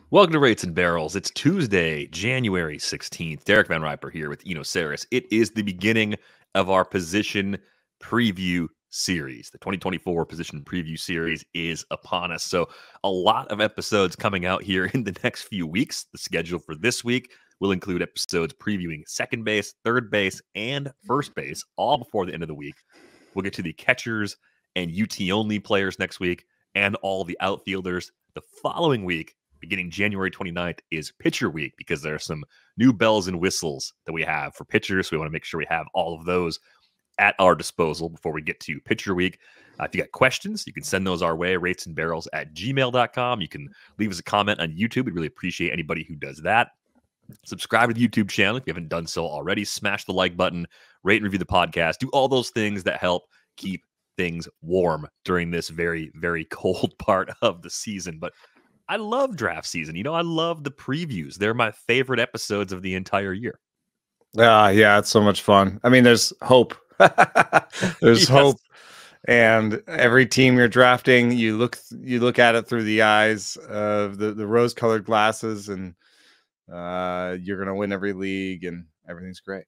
Welcome to Rates and Barrels. It's Tuesday, January 16th. Derek Van Riper here with Eno Saris. It is the beginning of our position preview series. The 2024 position preview series is upon us. So a lot of episodes coming out here in the next few weeks. The schedule for this week will include episodes previewing second base, third base, and first base, all before the end of the week. We'll get to the catchers and UT-only players next week and all the outfielders the following week. Beginning January 29th is pitcher week because there are some new bells and whistles that we have for pitchers. So we want to make sure we have all of those at our disposal before we get to pitcher week. If you got questions, you can send those our way, ratesandbarrels@gmail.com. You can leave us a comment on YouTube. We'd really appreciate anybody who does that. Subscribe to the YouTube channel if you haven't done so already. Smash the like button, rate and review the podcast. Do all those things that help keep things warm during this very, very cold part of the season. But I love draft season. I love the previews. They're my favorite episodes of the entire year. Yeah, it's so much fun. I mean, there's hope. There's Yes. hope. And every team you're drafting, you look at it through the eyes of the rose-colored glasses, and you're going to win every league, and everything's great.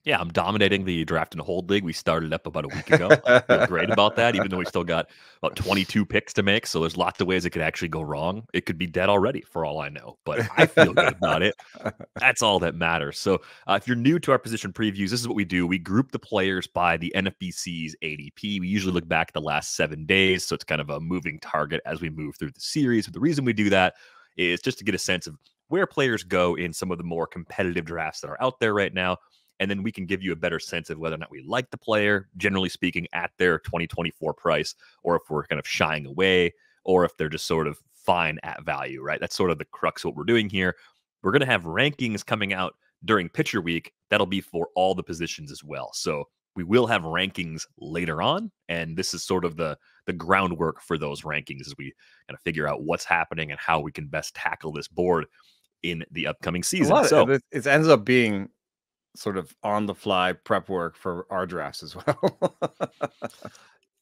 Yeah, I'm dominating the draft and hold league. We started up about a week ago. I feel great about that, even though we still got about 22 picks to make. So there's lots of ways it could actually go wrong. It could be dead already for all I know, but I feel good about it. That's all that matters. So if you're new to our position previews, this is what we do. We group the players by the NFBC's ADP. We usually look back at the last 7 days. So it's kind of a moving target as we move through the series. But the reason we do that is just to get a sense of where players go in some of the more competitive drafts that are out there right now. And then we can give you a better sense of whether or not we like the player, generally speaking, at their 2024 price, or if we're kind of shying away, or if they're just sort of fine at value, right? That's sort of the crux of what we're doing here. We're going to have rankings coming out during pitcher week. That'll be for all the positions as well. So we will have rankings later on. And this is sort of the groundwork for those rankings as we kind of figure out what's happening and how we can best tackle this board in the upcoming season. So it ends up being sort of on the fly prep work for our drafts as well.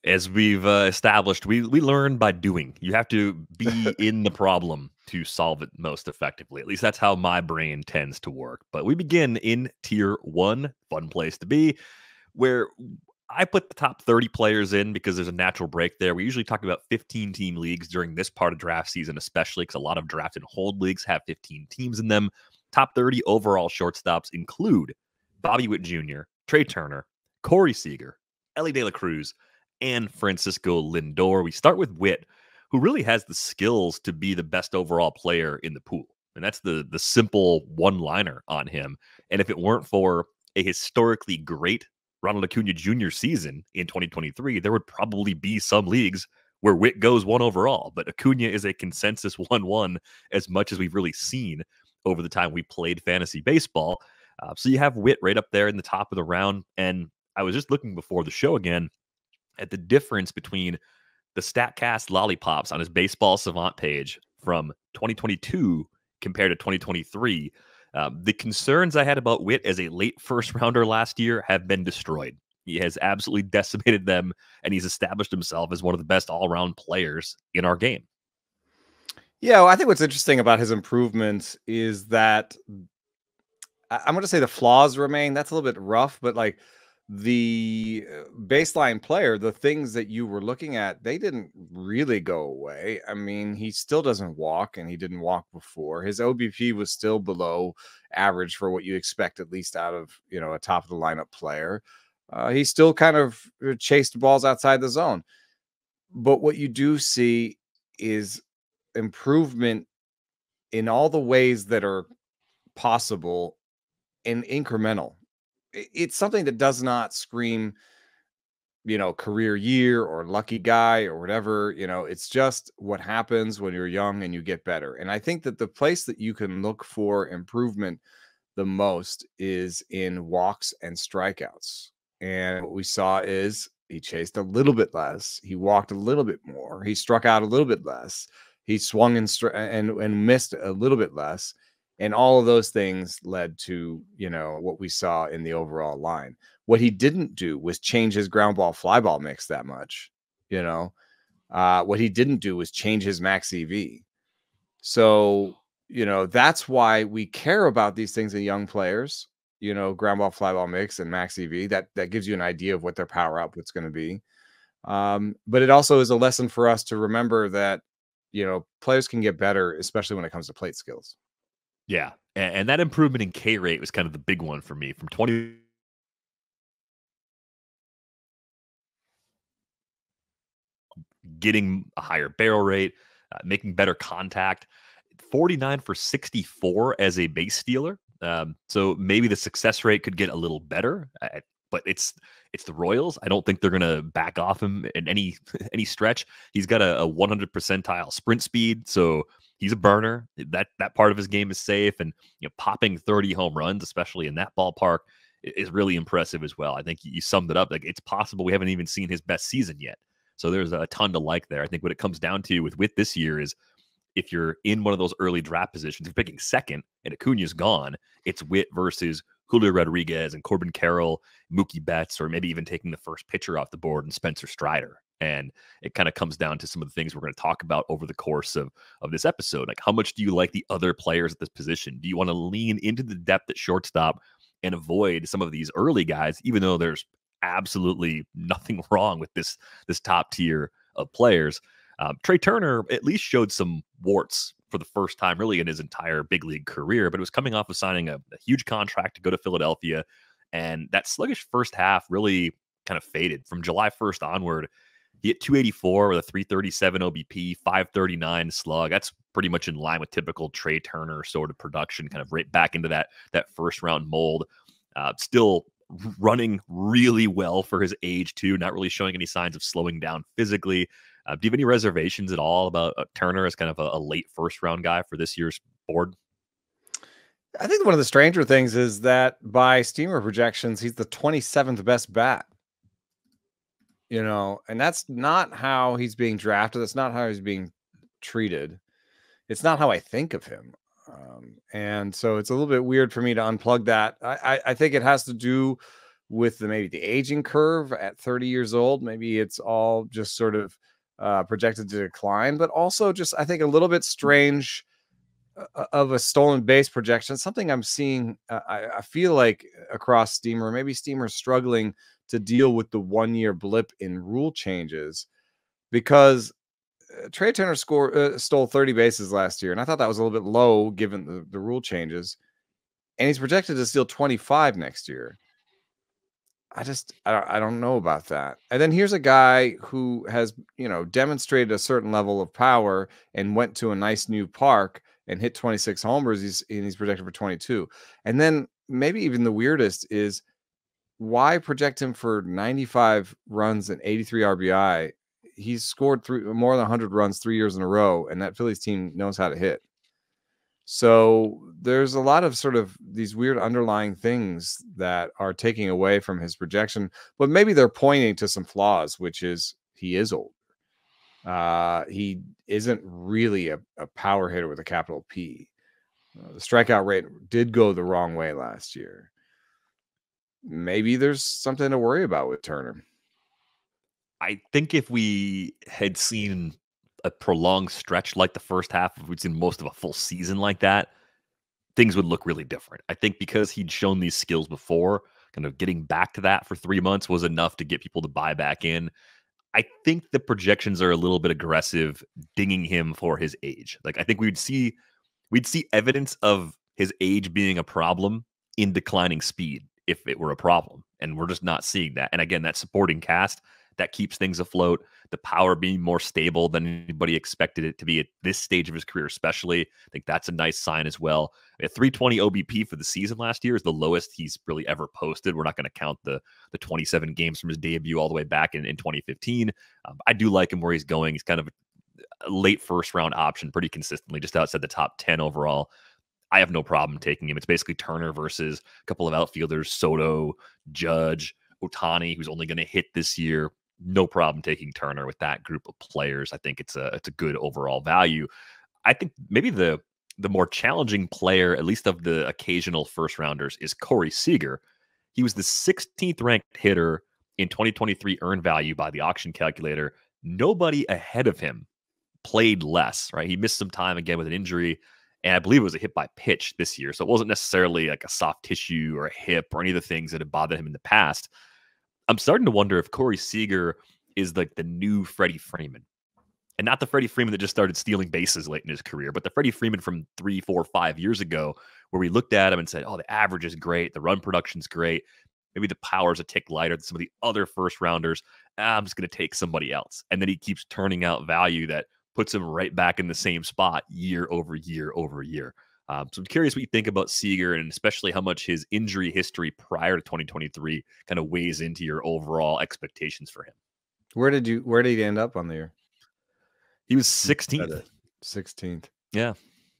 As we've established, we learn by doing. You have to be in the problem to solve it most effectively. At least that's how my brain tends to work. But we begin in tier 1, fun place to be, where I put the top 30 players in because there's a natural break there. We usually talk about 15-team leagues during this part of draft season, especially because a lot of draft and hold leagues have 15 teams in them. Top 30 overall shortstops include Bobby Witt Jr., Trea Turner, Corey Seager, Elly De La Cruz, and Francisco Lindor. We start with Witt, who really has the skills to be the best overall player in the pool. And that's the simple one-liner on him. And if it weren't for a historically great Ronald Acuna Jr. season in 2023, there would probably be some leagues where Witt goes 1 overall. But Acuna is a consensus 1-1 as much as we've really seen over the time we played fantasy baseball. So you have Witt right up there in the top of the round. And I was just looking before the show again at the difference between the StatCast lollipops on his Baseball Savant page from 2022 compared to 2023. The concerns I had about Witt as a late first rounder last year have been destroyed. He has absolutely decimated them, and he's established himself as one of the best all-around players in our game. Yeah, well, I think what's interesting about his improvements is that I'm going to say the flaws remain. That's a little bit rough, but like the baseline player, the things that you were looking at, they didn't really go away. I mean, he still doesn't walk, and he didn't walk before. His OBP was still below average for what you expect, at least out of, a top of the lineup player. He still kind of chased balls outside the zone. But what you do see is improvement in all the ways that are possible and incremental. It's something that does not scream, career year or lucky guy or whatever. It's just what happens when you're young and you get better. And I think that the place that you can look for improvement the most is in walks and strikeouts. And what we saw is he chased a little bit less. He walked a little bit more. He struck out a little bit less. He swung and missed a little bit less. And all of those things led to, what we saw in the overall line. What he didn't do was change his ground ball fly ball mix that much. What he didn't do was change his max EV. So, that's why we care about these things in young players, ground ball, fly ball mix and max EV. That gives you an idea of what their power output's going to be. But it also is a lesson for us to remember that, players can get better, especially when it comes to plate skills. Yeah. And that improvement in K rate was kind of the big one for me from 20 getting a higher barrel rate, making better contact. 49 for 64 as a base stealer. So maybe the success rate could get a little better, but it's the Royals. I don't think they're going to back off him in any stretch. He's got a 100 percentile sprint speed, so he's a burner. That part of his game is safe, and popping 30 home runs, especially in that ballpark, is really impressive as well. I think you summed it up. Like, it's possible we haven't even seen his best season yet. So there's a ton to like there. I think what it comes down to with Witt this year is, if you're in one of those early draft positions, you're picking second and Acuna's gone, it's Witt versus Julio Rodriguez and Corbin Carroll, Mookie Betts, or maybe even taking the first pitcher off the board and Spencer Strider. And it kind of comes down to some of the things we're going to talk about over the course of this episode. Like, how much do you like the other players at this position? Do you want to lean into the depth at shortstop and avoid some of these early guys, even though there's absolutely nothing wrong with this top tier of players? Trea Turner at least showed some warts for the first time really in his entire big league career, but it was coming off of signing a huge contract to go to Philadelphia. And that sluggish first half really kind of faded. From July 1st onward, he hit 284 with a 337 OBP, 539 slug. That's pretty much in line with typical Trea Turner sort of production, kind of right back into that first round mold. Still running really well for his age too, not really showing any signs of slowing down physically. Do you have any reservations at all about Turner as kind of a late first round guy for this year's board? I think one of the stranger things is that by Steamer projections, he's the 27th best bat. And that's not how he's being drafted. That's not how he's being treated. It's not how I think of him. And so it's a little bit weird for me to unplug that. I think it has to do with maybe the aging curve at 30 years old. Maybe it's all just sort of projected to decline, but also just, I think, a little bit strange of a stolen base projection. Something I'm seeing, I feel like across Steamer, maybe Steamer's struggling to deal with the 1 year blip in rule changes, because Trea Turner stole 30 bases last year, and I thought that was a little bit low given the rule changes, and he's projected to steal 25 next year. I don't know about that. And then here's a guy who has, demonstrated a certain level of power and went to a nice new park and hit 26 homers. He's projected for 22. And then maybe even the weirdest is, why project him for 95 runs and 83 RBI? He's scored more than 100 runs 3 years in a row, and that Phillies team knows how to hit. So there's a lot of sort of these weird underlying things that are taking away from his projection, but maybe they're pointing to some flaws, which is he is old. He isn't really a power hitter with a capital P. The strikeout rate did go the wrong way last year. Maybe there's something to worry about with Turner. I think if we had seen a prolonged stretch like the first half, if we'd seen most of a full season like that, things would look really different. I think because he'd shown these skills before, kind of getting back to that for 3 months was enough to get people to buy back in. I think the projections are a little bit aggressive, dinging him for his age. Like, I think we'd see evidence of his age being a problem in declining speed if it were a problem. And we're just not seeing that. And again, that supporting cast, that keeps things afloat. The power being more stable than anybody expected it to be at this stage of his career, especially. I think that's a nice sign as well. A 320 OBP for the season last year is the lowest he's really ever posted. We're not going to count the 27 games from his debut all the way back in 2015. I do like him where he's going. He's kind of a late first round option pretty consistently, just outside the top 10 overall. I have no problem taking him. It's basically Turner versus a couple of outfielders, Soto, Judge, Ohtani, who's only going to hit this year. No problem taking Turner with that group of players. I think it's a good overall value. I think maybe the more challenging player, at least of the occasional first rounders, is Corey Seager. He was the 16th ranked hitter in 2023 earned value by the auction calculator. Nobody ahead of him played less, right? He missed some time again with an injury, and I believe it was a hit by pitch this year. So it wasn't necessarily like a soft tissue or a hip or any of the things that had bothered him in the past. I'm starting to wonder if Corey Seager is like the new Freddie Freeman. And not the Freddie Freeman that just started stealing bases late in his career, but the Freddie Freeman from 3, 4, 5 years ago, where we looked at him and said, oh, the average is great. The run production's great. Maybe the power's a tick lighter than some of the other first rounders. I'm just going to take somebody else. And then he keeps turning out value that puts him right back in the same spot year over year over year. So I'm curious what you think about Seager, and especially how much his injury history prior to 2023 kind of weighs into your overall expectations for him. Where did he end up on the year? He was 16th. 16th. Yeah.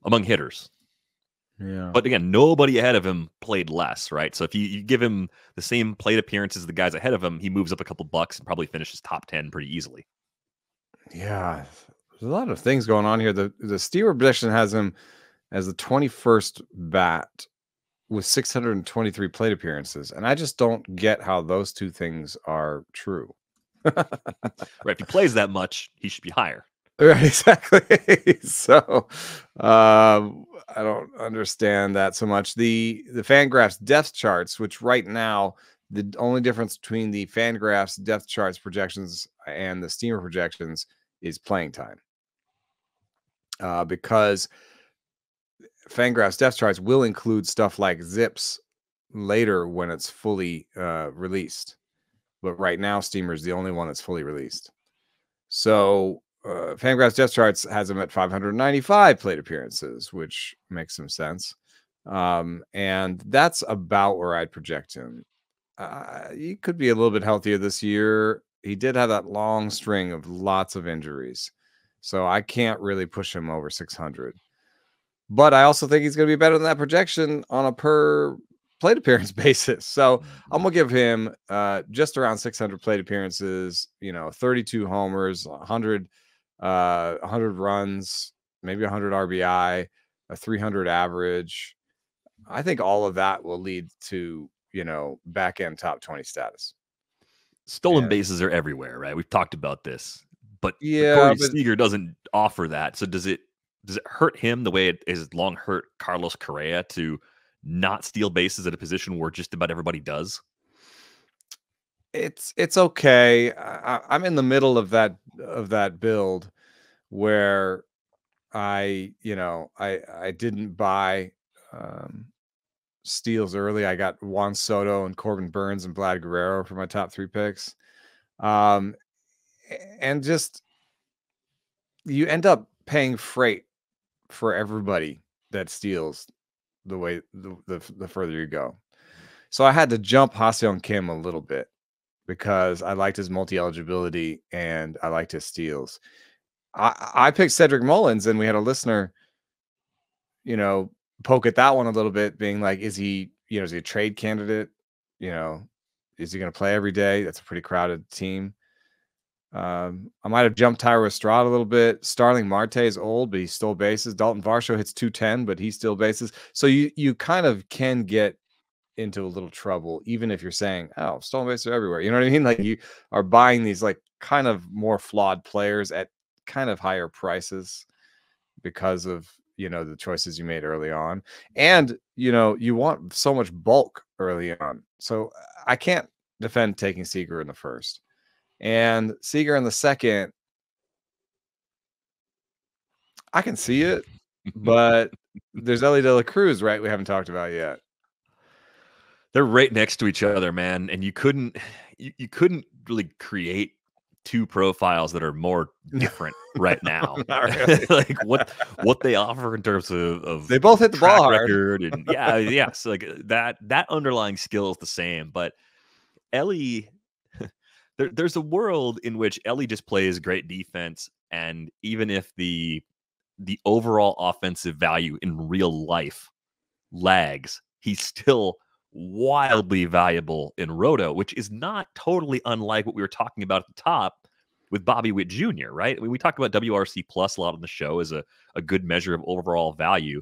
Among hitters. Yeah. But again, nobody ahead of him played less, right? So if you give him the same plate appearances as the guys ahead of him, he moves up a couple bucks and probably finishes top 10 pretty easily. Yeah. There's a lot of things going on here. The Steamer prediction has him as the 21st bat with 623 plate appearances. And I just don't get how those two things are true. Right. If he plays that much, he should be higher. Right, exactly. So I don't understand that so much. The Fangraphs depth charts, which right now the only difference between the Fangraphs depth charts projections and the Steamer projections is playing time. Because Fangraphs depth charts will include stuff like zips later when it's fully released. But right now, Steamer is the only one that's fully released. So Fangraphs depth charts has him at 595 plate appearances, which makes some sense. And that's about where I'd project him. He could be a little bit healthier this year. He did have that long string of lots of injuries. So I can't really push him over 600. But I also think he's going to be better than that projection on a per plate appearance basis. So I'm going to give him just around 600 plate appearances, 32 homers, 100 runs, maybe 100 RBI, a 300 average. I think all of that will lead to, back end top 20 status. Stolen bases are everywhere, right? We've talked about this, but yeah, Corey Seager doesn't offer that. So does it hurt him the way it has long hurt Carlos Correa to not steal bases at a position where just about everybody does? It's okay. I'm in the middle of that build where I didn't buy steals early. I got Juan Soto and Corbin Burns and Vlad Guerrero for my top 3 picks. And just you end up paying freight for everybody that steals the way the further you go. So I had to jump Ha-Seong Kim a little bit because I liked his multi-eligibility and I liked his steals. I picked Cedric Mullins, and we had a listener, poke at that one a little bit, being like, is he a trade candidate? Is he going to play every day? That's a pretty crowded team. I might have jumped Tyro Estrada a little bit. Starling Marte is old, but he stole bases. Dalton Varsho hits 210, but he still bases. So you kind of can get into a little trouble, even if you're saying, oh, stolen bases are everywhere. You know what I mean? Like, you are buying these like kind of more flawed players at kind of higher prices because of, the choices you made early on. And, you want so much bulk early on. So I can't defend taking Seager in the first. And Seager in the second, I can see it, but there's Elly De La Cruz, right? We haven't talked about yet. They're right next to each other, man, and you couldn't really create 2 profiles that are more different right now. Really. Like what they offer in terms of they both hit the ball hard. And so like that underlying skill is the same, but Elly. There's a world in which Elly just plays great defense, and even if the overall offensive value in real life lags, he's still wildly valuable in Roto, which is not totally unlike what we were talking about at the top with Bobby Witt Jr., right? I mean, we talk about WRC plus a lot on the show as a good measure of overall value.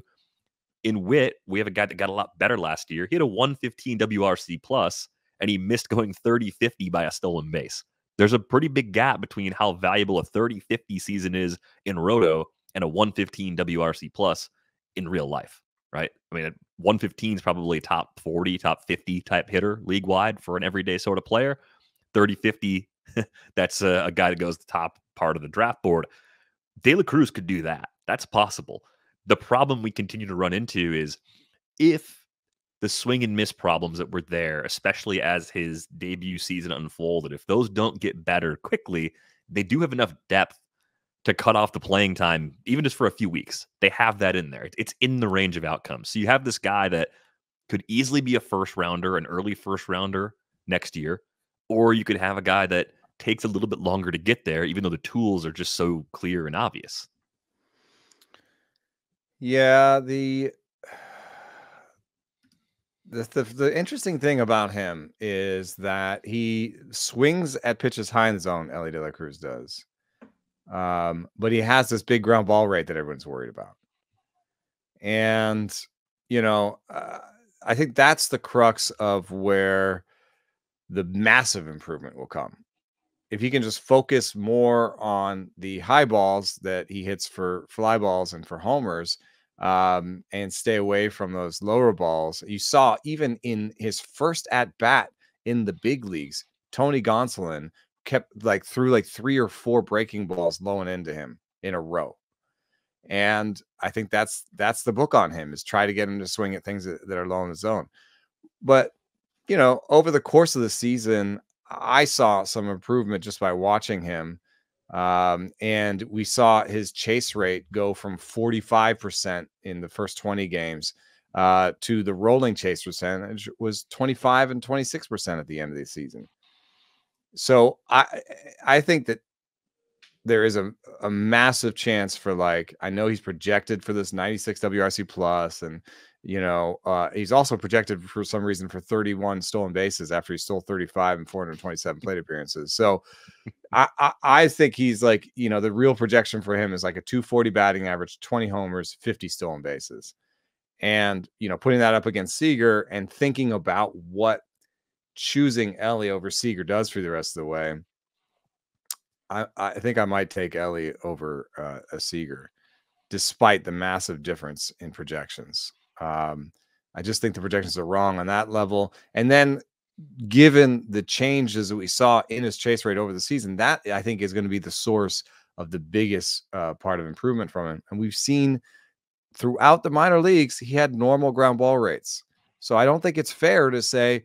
In Witt, we have a guy that got a lot better last year. He had a 115 WRC plus, and he missed going 30-50 by a stolen base. There's a pretty big gap between how valuable a 30-50 season is in Roto and a 115 WRC plus in real life, right? I mean, 115 is probably top 40, top 50 type hitter league wide for an everyday sort of player. 30-50, that's a guy that goes the top part of the draft board. De La Cruz could do that. That's possible. The problem we continue to run into is if the swing and miss problems that were there, especially as his debut season unfolded, if those don't get better quickly, they do have enough depth to cut off the playing time, even just for a few weeks. They have that in there. It's in the range of outcomes. So you have this guy that could easily be a first rounder, an early first rounder next year, or you could have a guy that takes a little bit longer to get there, even though the tools are just so clear and obvious. Yeah, the interesting thing about him is that he swings at pitches high in the zone. Elly De La Cruz does, but he has this big ground ball rate that everyone's worried about, and I think that's the crux of where the massive improvement will come. If he can just focus more on the high balls that he hits for fly balls and for homers, and stay away from those lower balls. You saw even in his first at bat in the big leagues, Tony Gonsolin kept threw 3 or 4 breaking balls low and into him in a row. And I think that's the book on him, is try to get him to swing at things that are low in the zone. But, over the course of the season, I saw some improvement just by watching him. And we saw his chase rate go from 45% in the first 20 games to the rolling chase percentage was 25 and 26% at the end of the season. So I think that there is a massive chance for, I know he's projected for this 96 WRC plus, and he's also projected for some reason for 31 stolen bases after he stole 35 and 427 plate appearances. So I think he's the real projection for him is a 240 batting average, 20 homers, 50 stolen bases. And, putting that up against Seager and thinking about what choosing Elly over Seager does for the rest of the way, I think I might take Elly over a Seager, despite the massive difference in projections. I just think the projections are wrong on that level. And then, given the changes that we saw in his chase rate over the season, that I think is going to be the source of the biggest part of improvement from him. And we've seen throughout the minor leagues, he had normal ground ball rates. So I don't think it's fair to say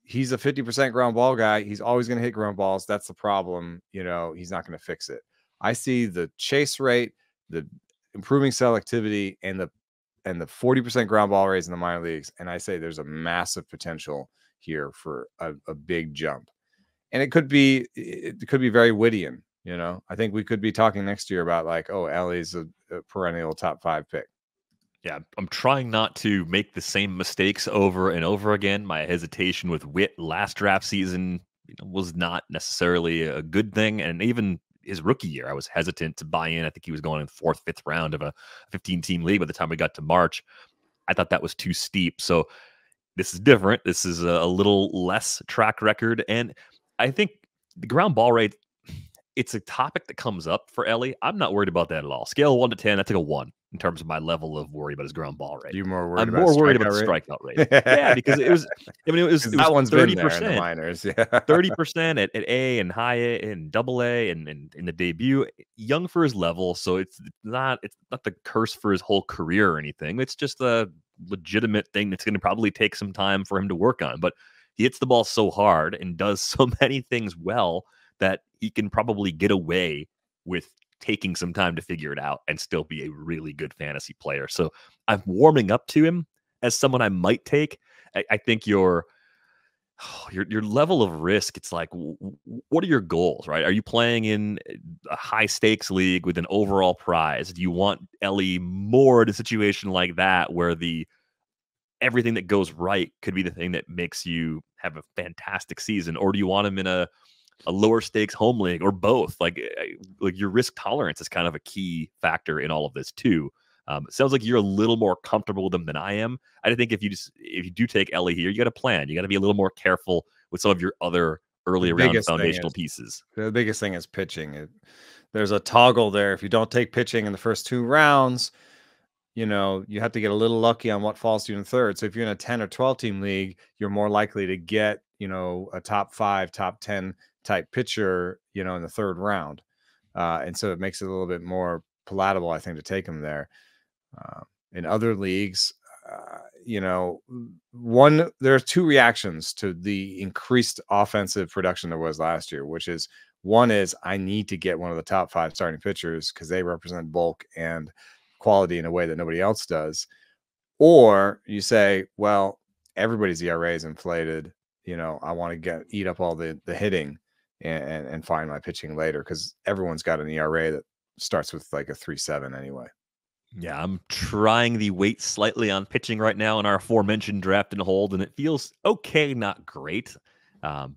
he's a 50% ground ball guy. He's always going to hit ground balls. That's the problem. He's not going to fix it. I see the chase rate, the improving selectivity, and the 40% ground ball rates in the minor leagues. And I say there's a massive potential here for a big jump. And it could be very Wittian. I think we could be talking next year about Elly's a perennial top 5 pick. Yeah, I'm trying not to make the same mistakes over and over again. My hesitation with Witt last draft season was not necessarily a good thing. And even his rookie year, I was hesitant to buy in. I think he was going in the 4th, 5th round of a 15-team league by the time we got to March. I thought that was too steep. So this is different. This is a little less track record. And I think the ground ball rate, it's a topic that comes up for Elly. I'm not worried about that at all. Scale 1 to 10, that's a 1 in terms of my level of worry about his ground ball rate. I'm more worried about the strikeout rate. Yeah, because it was that one's 30% been there in the minors. Yeah, 30% at A and high A and double A and in the debut. Young for his level, so it's not the curse for his whole career or anything. It's just a legitimate thing that's going to probably take some time for him to work on. But he hits the ball so hard and does so many things well that he can probably get away with taking some time to figure it out and still be a really good fantasy player. So I'm warming up to him as someone I might take. I think your level of risk, it's what are your goals, right? Are you playing in a high stakes league with an overall prize? Do you want Elly more in a situation like that where everything that goes right could be the thing that makes you have a fantastic season? Or do you want him in a lower stakes home league, or both? Your risk tolerance is kind of a key factor in all of this too. It sounds like you're a little more comfortable with him than I am. I think if you do take Elly here, you got a plan. You got to be a little more careful with some of your other early round foundational pieces. The biggest thing is pitching. There's a toggle there. If you don't take pitching in the first 2 rounds, you have to get a little lucky on what falls to you in the third. So if you're in a 10 or 12 team league, you're more likely to get, a top 5, top 10 type pitcher, in the third round. And so it makes it a little bit more palatable, I think, to take him there. In other leagues, there are 2 reactions to the increased offensive production there was last year, which is, one is I need to get one of the top 5 starting pitchers because they represent bulk and quality in a way that nobody else does. Or you say, well, everybody's ERA is inflated. I want to eat up all the hitting and find my pitching later because everyone's got an ERA that starts with like a 3.7 anyway. Yeah, I'm trying the weight slightly on pitching right now in our aforementioned draft and hold, and it feels okay, not great.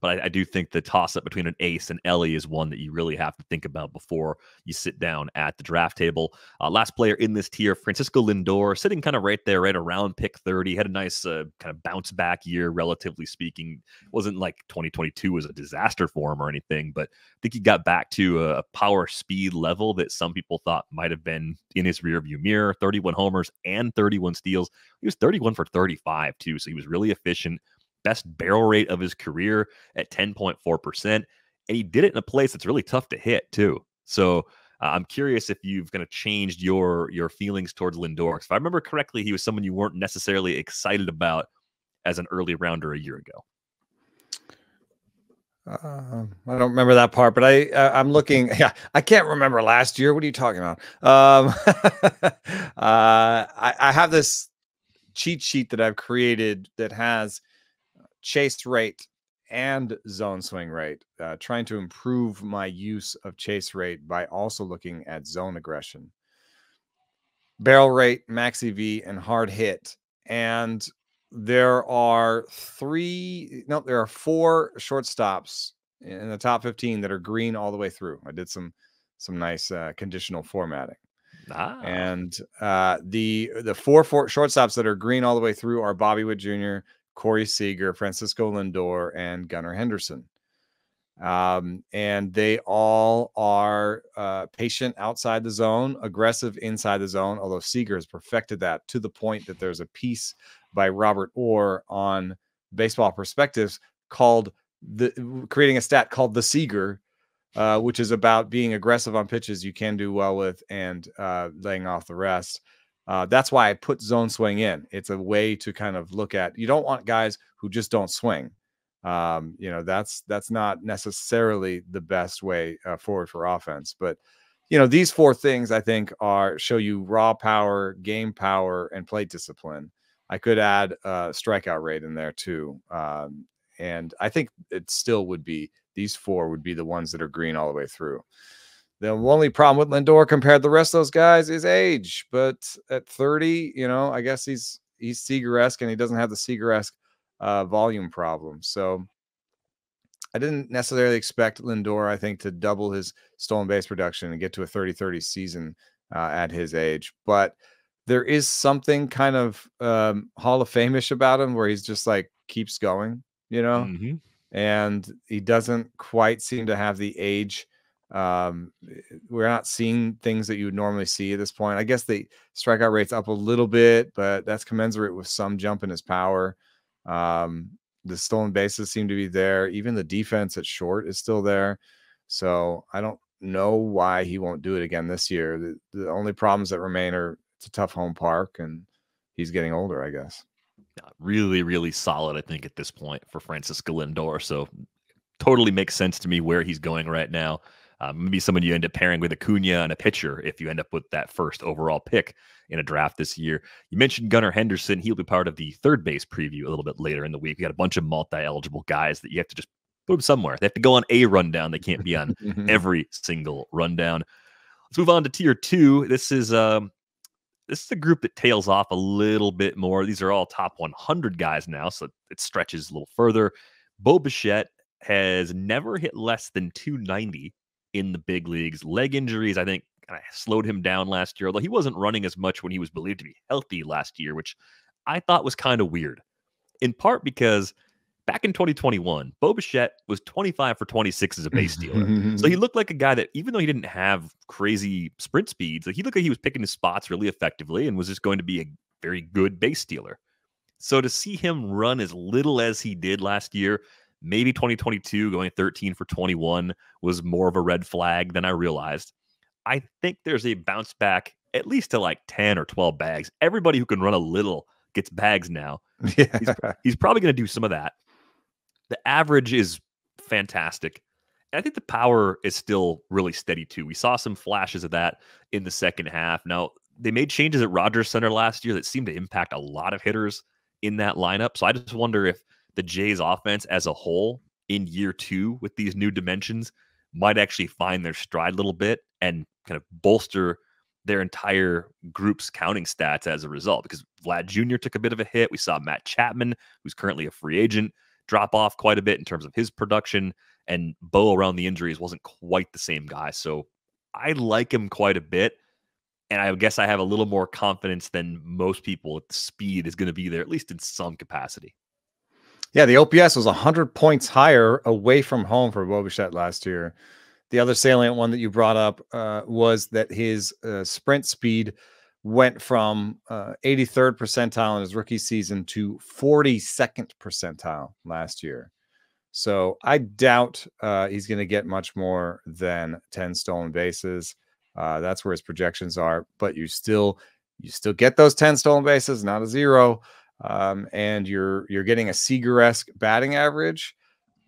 But I do think the toss-up between an ace and Elly is one that you really have to think about before you sit down at the draft table. Last player in this tier, Francisco Lindor, sitting kind of right there, right around pick 30. Had a nice kind of bounce-back year, relatively speaking. Wasn't like 2022 was a disaster for him or anything, but I think he got back to a power speed level that some people thought might have been in his rearview mirror. 31 homers and 31 steals. He was 31 for 35, too, so he was really efficient. Best barrel rate of his career at 10.4%. And he did it in a place that's really tough to hit, too. So I'm curious if you've kind of changed your feelings towards Lindor. If I remember correctly, he was someone you weren't necessarily excited about as an early rounder a year ago. I don't remember that part, but I'm looking. Yeah, I can't remember last year. What are you talking about? I have this cheat sheet that I've created that has chase rate and zone swing rate, trying to improve my use of chase rate by also looking at zone aggression, barrel rate, max EV, and hard hit. And there are 4 shortstops in the top 15 that are green all the way through. I did some nice conditional formatting. And the 4 shortstops that are green all the way through are Bobby Witt Jr., Corey Seager, Francisco Lindor, and Gunnar Henderson. And they all are patient outside the zone, aggressive inside the zone, although Seager has perfected that to the point that there's a piece by Robert Orr on Baseball Perspectives called creating a stat called the Seager, which is about being aggressive on pitches you can do well with and laying off the rest. That's why I put zone swing in. It's a way to kind of look at, you don't want guys who just don't swing. That's not necessarily the best way forward for offense. But, these 4 things I think show you raw power, game power, and plate discipline. I could add strikeout rate in there too. And I think it still would be, these 4 would be the ones that are green all the way through. The only problem with Lindor compared to the rest of those guys is age. But at 30, I guess he's Seager-esque, and he doesn't have the Seager-esque volume problem. So I didn't necessarily expect Lindor, I think, to double his stolen base production and get to a 30-30 season at his age. But there is something kind of Hall of Fame-ish about him where he's just like keeps going, and he doesn't quite seem to have the age. We're not seeing things that you would normally see at this point. I guess the strikeout rate's up a little bit, but that's commensurate with some jump in his power. The stolen bases seem to be there. Even the defense at short is still there. So I don't know why he won't do it again this year. The only problems that remain are it's a tough home park and he's getting older, I guess. Yeah, really, really solid, I think, at this point for Francisco Lindor. So totally makes sense to me where he's going right now. Maybe someone you end up pairing with Acuna and a pitcher if you end up with that first overall pick in a draft this year. You mentioned Gunnar Henderson. He'll be part of the third base preview a little bit later in the week. We got a bunch of multi-eligible guys that you have to just put them somewhere. They have to go on a rundown. They can't be on every single rundown. Let's move on to tier 2. This is a group that tails off a little bit more. These are all top 100 guys now, so it stretches a little further. Bichette has never hit less than 290 in the big leagues. Leg injuries, I think, kind of slowed him down last year, although he wasn't running as much when he was believed to be healthy last year, which I thought was kind of weird, in part because back in 2021, Bichette was 25 for 26 as a base stealer. So he looked like a guy that, even though he didn't have crazy sprint speeds, like he looked like he was picking his spots really effectively and was just going to be a very good base stealer. So to see him run as little as he did last year, maybe 2022 going 13 for 21 was more of a red flag than I realized. I think there's a bounce back at least to like 10 or 12 bags. Everybody who can run a little gets bags now. Yeah. He's probably going to do some of that. The average is fantastic. And I think the power is still really steady too. We saw some flashes of that in the second half. Now, they made changes at Rogers Center last year that seemed to impact a lot of hitters in that lineup. So I just wonder if the Jays offense as a whole in year 2 with these new dimensions might actually find their stride a little bit and kind of bolster their entire group's counting stats as a result. Because Vlad Jr. took a bit of a hit. We saw Matt Chapman, who's currently a free agent, drop off quite a bit in terms of his production, and Bo around the injuries wasn't quite the same guy. So I like him quite a bit, and I guess I have a little more confidence than most people that the speed is going to be there, at least in some capacity. Yeah, the OPS was 100 points higher away from home for Bichette last year. The other salient one that you brought up was that his sprint speed went from 83rd percentile in his rookie season to 42nd percentile last year. So I doubt he's going to get much more than 10 stolen bases. That's where his projections are, but you still get those 10 stolen bases, not a 0. And you're getting a Seager-esque batting average,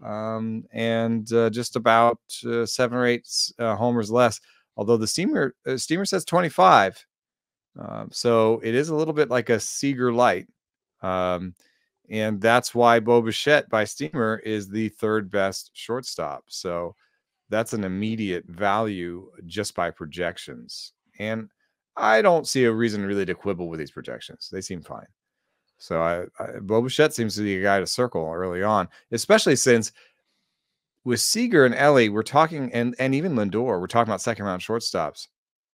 and just about 7 or 8 homers less. Although the Steamer says 25. So it is a little bit like a Seager light. And that's why Bichette by Steamer is the 3rd best shortstop. So that's an immediate value just by projections. And I don't see a reason really to quibble with these projections. They seem fine. So Bichette seems to be a guy to circle early on, especially since with Seager and Elly, we're talking, and even Lindor, we're talking about 2nd-round shortstops.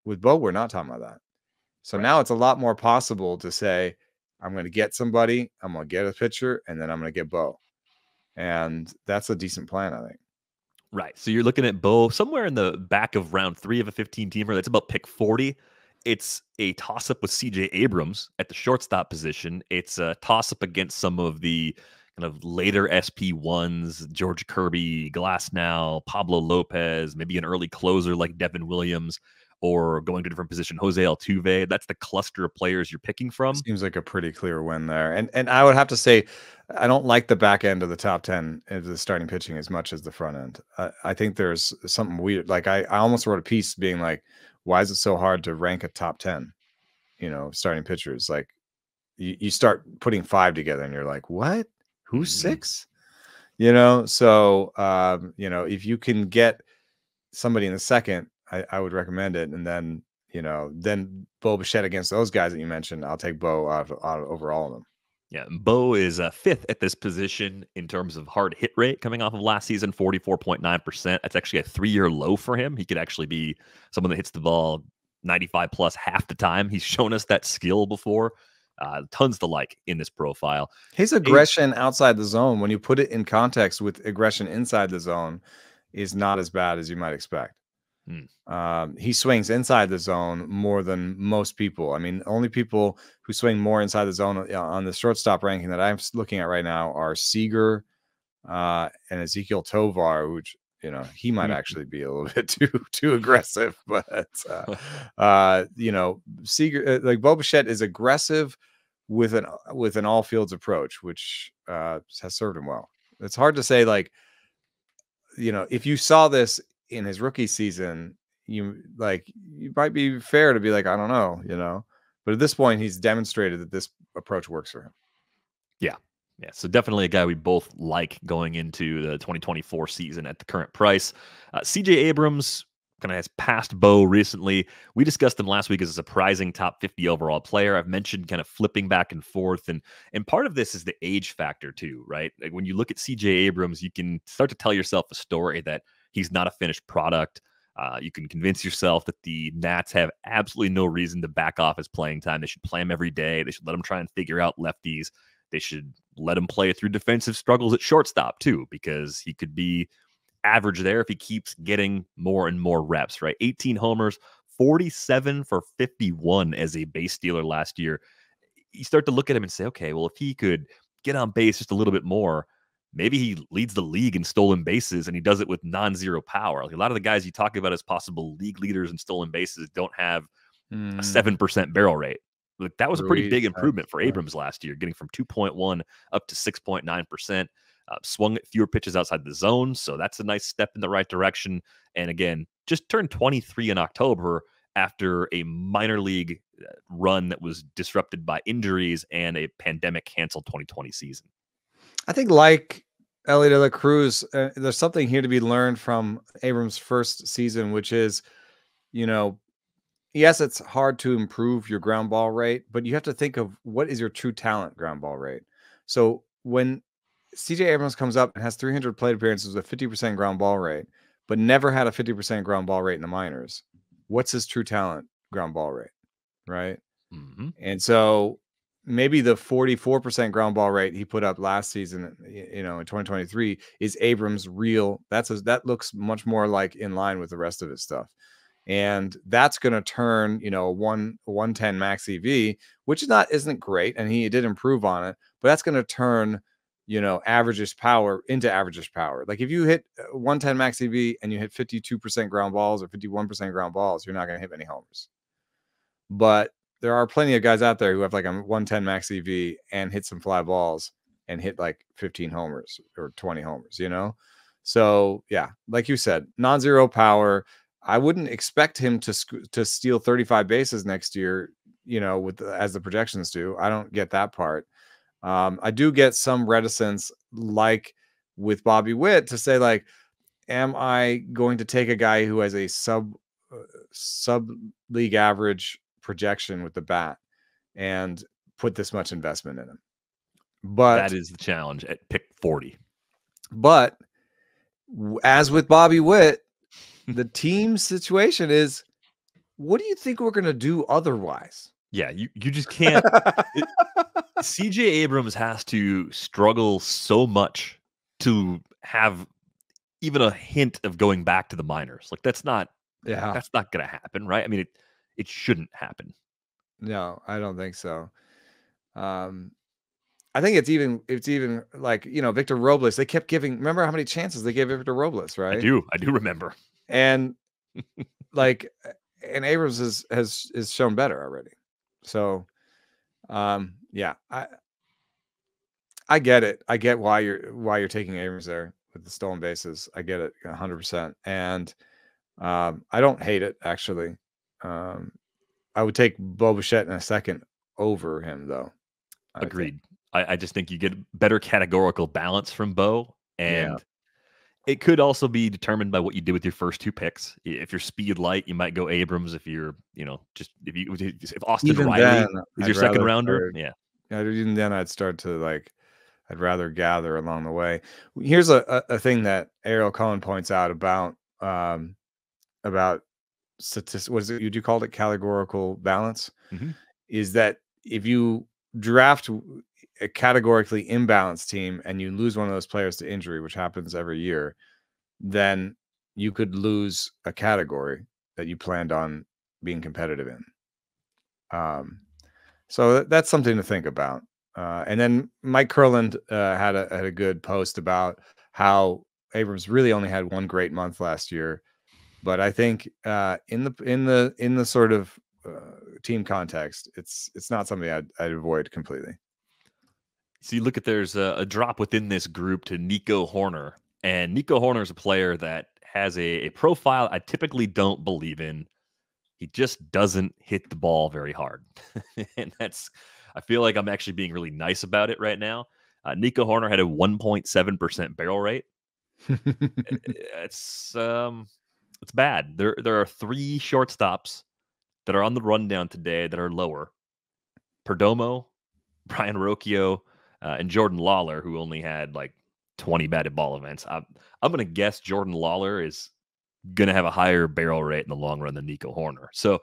With Bo, we're not talking about that. So now it's a lot more possible to say, I'm going to get somebody, I'm going to get a pitcher, and then I'm going to get Bo. And that's a decent plan, I think. Right. So you're looking at Bo somewhere in the back of round 3 of a 15-teamer. That's about pick 40. It's a toss-up with C.J. Abrams at the shortstop position. It's a toss-up against some of the kind of later SP1s, George Kirby, Glasnow, Pablo Lopez, maybe an early closer like Devin Williams, or going to a different position, Jose Altuve. That's the cluster of players you're picking from. Seems like a pretty clear win there. And I would have to say, I don't like the back end of the top 10 of the starting pitching as much as the front end. I think there's something weird. Like I almost wrote a piece being like, why is it so hard to rank a top 10, starting pitchers? Like you start putting 5 together and you're like, what? Who's 6? So, if you can get somebody in the second, I would recommend it. And then, then Bichette against those guys that you mentioned, I'll take Bo out over all of them. Yeah, Bo is 5th at this position in terms of hard hit rate coming off of last season, 44.9%. That's actually a 3-year low for him. He could actually be someone that hits the ball 95 plus half the time. He's shown us that skill before. Tons to like in this profile. His aggression outside the zone, when you put it in context with aggression inside the zone, is not as bad as you might expect. He swings inside the zone more than most people. I mean, only people who swing more inside the zone on the shortstop ranking that I'm looking at right now are Seager and Ezequiel Tovar, which he might actually be a little bit too aggressive. But Seager, like Bichette, is aggressive with an all fields approach, which has served him well. It's hard to say, like, if you saw this in his rookie season, you might be fair to be like, I don't know, but at this point he's demonstrated that this approach works for him. Yeah. So definitely a guy we both like going into the 2024 season at the current price. CJ Abrams kind of has passed Bo recently. We discussed him last week as a surprising top 50 overall player. I've mentioned kind of flipping back and forth, and part of this is the age factor too, right? Like when you look at CJ Abrams, you can start to tell yourself a story that he's not a finished product. You can convince yourself that the Nats have absolutely no reason to back off his playing time. They should play him every day. They should let him try and figure out lefties. they should let him play through defensive struggles at shortstop too, because he could be average there if he keeps getting more and more reps, right? 18 homers, 47 for 51 as a base stealer last year. You start to look at him and say, okay, well, if he could get on base just a little bit more, maybe he leads the league in stolen bases, and he does it with non-zero power. Like a lot of the guys you talk about as possible league leaders in stolen bases don't have a 7% barrel rate. Like that was a pretty big improvement for Abrams last year, getting from 2.1 up to 6.9%. Swung at fewer pitches outside the zone, so that's a nice step in the right direction. And again, just turned 23 in October after a minor league run that was disrupted by injuries and a pandemic-canceled 2020 season. I think like Elly de la Cruz, there's something here to be learned from Abrams' first season, which is, you know, yes, it's hard to improve your ground ball rate, but you have to think of what is your true talent ground ball rate. So when CJ Abrams comes up and has 300 plate appearances with a 50% ground ball rate, but never had a 50% ground ball rate in the minors, what's his true talent ground ball rate, right? Mm-hmm. And so maybe the 44% ground ball rate he put up last season, you know, in 2023 is Abrams' real. That looks much more like in line with the rest of his stuff. And that's going to turn, you know, 110 max EV, which isn't great, and he did improve on it, but that's going to turn, you know, average-ish power into average-ish power. Like if you hit 110 max EV and you hit 52% ground balls or 51% ground balls, you're not going to hit many homers. But there are plenty of guys out there who have like a 110 max EV and hit some fly balls and hit like 15 homers or 20 homers, you know? So yeah, like you said, non-zero power. I wouldn't expect him to steal 35 bases next year, you know, as the projections do. I don't get that part. I do get some reticence, like with Bobby Witt, to say like, am I going to take a guy who has a sub league average projection with the bat and put this much investment in him? But that is the challenge at pick 40. But as with Bobby Witt, the team situation is, what do you think we're going to do otherwise? Yeah, you just can't. CJ Abrams has to struggle so much to have even a hint of going back to the minors. Like that's not going to happen, right? I mean, it shouldn't happen. No, I don't think so. I think it's even like, you know, Victor Robles, they kept giving, remember how many chances they gave Victor Robles, right? I do remember. And like, and Abrams has shown better already. So yeah, I get it. I get why you're taking Abrams there with the stolen bases. I get it 100%. And I don't hate it, actually. I would take Bichette in a second over him, though. Agreed. I just think you get better categorical balance from Bo, and it could also be determined by what you did with your first two picks. If you're speed light, you might go Abrams. If you're, you know, if Austin even Riley then, is your second rounder, even then I'd start to like, I'd rather gather along the way. Here's a thing that Ariel Cohen points out about statistics. What is it? You called it categorical balance. Mm-hmm. Is that if you draft a categorically imbalanced team and you lose one of those players to injury, which happens every year, then you could lose a category that you planned on being competitive in. So that's something to think about. And then Mike Kurland had a good post about how Abrams really only had one great month last year, but I think in the sort of team context, it's not something I'd avoid completely. So you look at, there's a drop within this group to Nico Hoerner, and Nico Hoerner is a player that has a profile I typically don't believe in. He just doesn't hit the ball very hard. And I feel like I'm actually being really nice about it right now. Nico Hoerner had a 1.7% barrel rate. It's bad. There are three shortstops that are on the rundown today that are lower: Perdomo, Brian Rocchio, and Jordan Lawler, who only had like 20 batted ball events. I'm going to guess Jordan Lawler is going to have a higher barrel rate in the long run than Nico Hoerner. So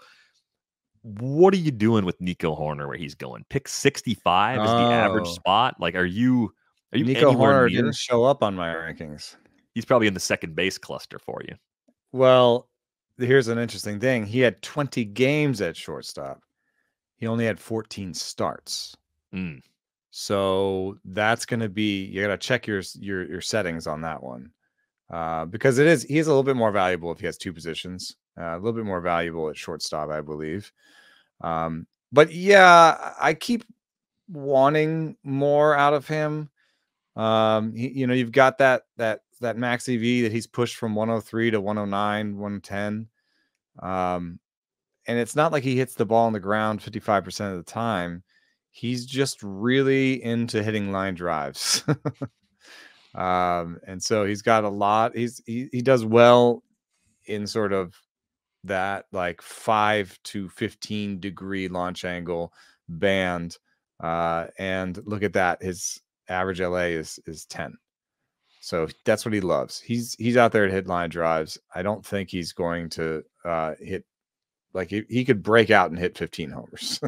What are you doing with Nico Hoerner where he's going? Pick 65 is the average Oh, spot. Like, are you Nico anywhere Hoerner didn't near? show up on my rankings. He's probably in the second base cluster for you. Well, here's an interesting thing. He had 20 games at shortstop. He only had 14 starts. Mm. So that's going to be, you got to check your settings on that one. Because he's a little bit more valuable if he has two positions. A little bit more valuable at shortstop, I believe. But yeah, I keep wanting more out of him. You've got that max EV that he's pushed from 103 to 109, 110. And it's not like he hits the ball on the ground 55% of the time. He's just really into hitting line drives. And so he's got a lot. He does well in sort of that like 5 to 15 degree launch angle band. And look at that. His average LA is 10. So that's what he loves. He's out there to hit line drives. I don't think he's going to hit, like he could break out and hit 15 homers.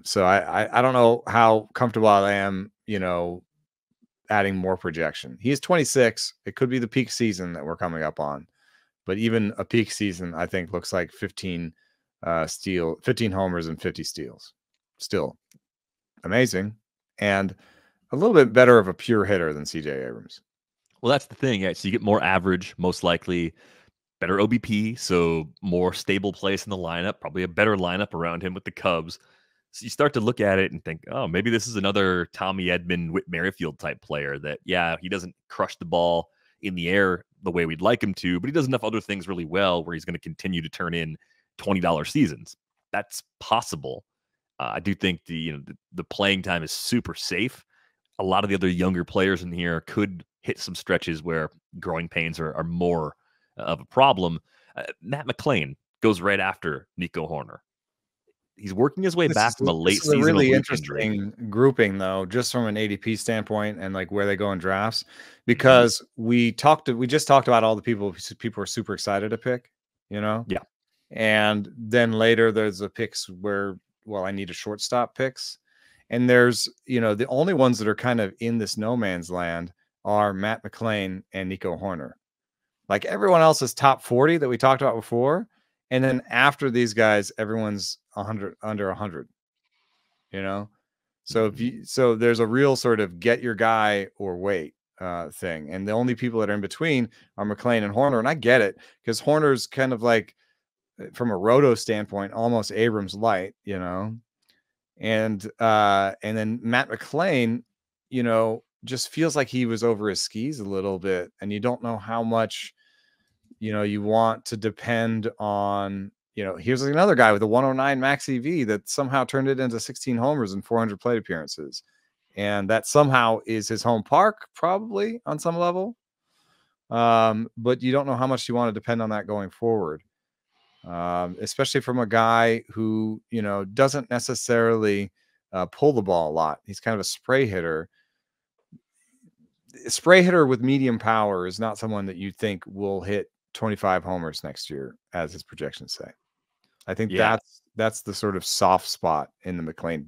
So I don't know how comfortable I am, adding more projection. He is 26. It could be the peak season that we're coming up on, but even a peak season, I think, looks like 15 homers and 50 steals. Still amazing, and a little bit better of a pure hitter than CJ Abrams. Well, that's the thing. Yeah. So you get more average, most likely better OBP. So more stable place in the lineup, probably a better lineup around him with the Cubs. So you start to look at it and think, oh, maybe this is another Tommy Edman, Witt Merrifield type player that, yeah, he doesn't crush the ball in the air the way we'd like him to, but he does enough other things really well where he's going to continue to turn in $20 seasons. That's possible. I do think the playing time is super safe. A lot of the other younger players in here could hit some stretches where growing pains are more of a problem. Matt McLain goes right after Nico Hoerner. He's working his way back from a late season really oblique injury. interesting grouping, though, just from an ADP standpoint and like where they go in drafts, because we just talked about all the people are super excited to pick, Yeah. and then later there's the picks where, well, I need a shortstop picks, and there's the only ones that are kind of in this no man's land are Matt McLain and Nico Hoerner. Like everyone else is top 40 that we talked about before. And then after these guys, everyone's 100 under 100, So so there's a real sort of get your guy or wait thing. And the only people that are in between are McLain and Hoerner. And I get it, because Horner's kind of like, from a roto standpoint, almost Abrams light, And then Matt McLain, just feels like he was over his skis a little bit, and you don't know how much you want to depend on, here's another guy with a 109 max EV that somehow turned it into 16 homers and 400 plate appearances. And that somehow is his home park, probably on some level. But you don't know how much you want to depend on that going forward. Especially from a guy who, doesn't necessarily pull the ball a lot. He's kind of a spray hitter. A spray hitter with medium power is not someone that you think will hit 25 homers next year, as his projections say. I think that's the sort of soft spot in the McLain,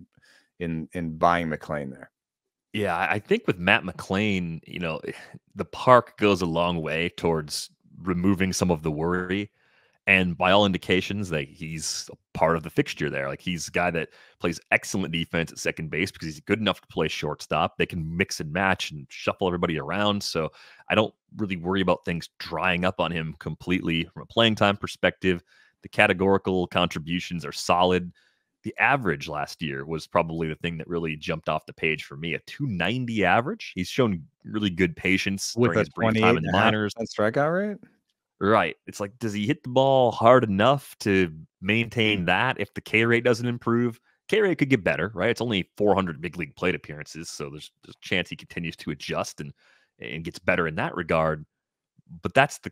in buying McLain there. Yeah, I think with Matt McLain, the park goes a long way towards removing some of the worry. And by all indications, like, he's a part of the fixture there. Like, he's a guy that plays excellent defense at second base because he's good enough to play shortstop. They can mix and match and shuffle everybody around. So I don't really worry about things drying up on him completely from a playing time perspective. The categorical contributions are solid. The average last year was probably the thing that really jumped off the page for me. A 290 average. He's shown really good patience with during his brief time in the minors. Strikeout rate. Right. It's like, does he hit the ball hard enough to maintain that if the K rate doesn't improve? K rate could get better, right? It's only 400 big league plate appearances, so there's a chance he continues to adjust and gets better in that regard. But that's the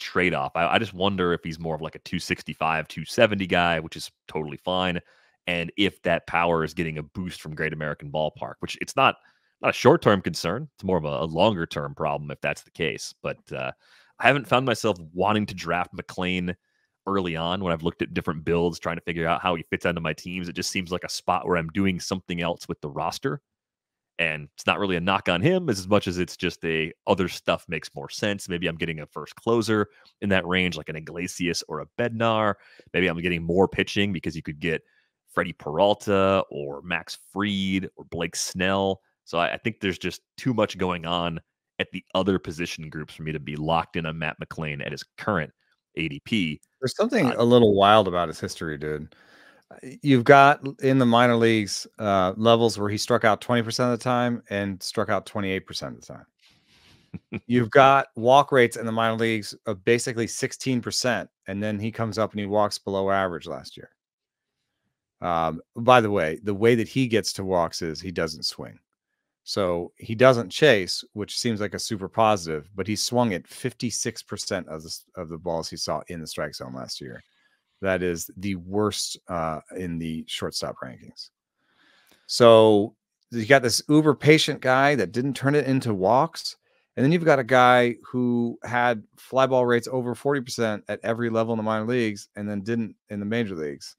trade-off. I just wonder if he's more of like a 265, 270 guy, which is totally fine. And if that power is getting a boost from Great American Ballpark, which it's not a short-term concern. It's more of a longer-term problem if that's the case. But I haven't found myself wanting to draft McLain early on when I've looked at different builds, trying to figure out how he fits into my teams. It just seems like a spot where I'm doing something else with the roster. And it's not really a knock on him as much as it's just other stuff makes more sense. Maybe I'm getting a first closer in that range, like an Iglesias or a Bednar. Maybe I'm getting more pitching because you could get Freddie Peralta or Max Fried or Blake Snell. So I think there's just too much going on at the other position groups for me to be locked in on Matt McLain at his current ADP. There's something a little wild about his history, dude. You've got in the minor leagues levels where he struck out 20% of the time and struck out 28% of the time. You've got walk rates in the minor leagues of basically 16%, and then he comes up and he walks below average last year. By the way that he gets to walks is he doesn't swing. So he doesn't chase, which seems like a super positive, but he swung at 56% of the balls he saw in the strike zone last year. That is the worst in the shortstop rankings. So you got this uber patient guy that didn't turn it into walks. And then you've got a guy who had fly ball rates over 40% at every level in the minor leagues and then didn't in the major leagues.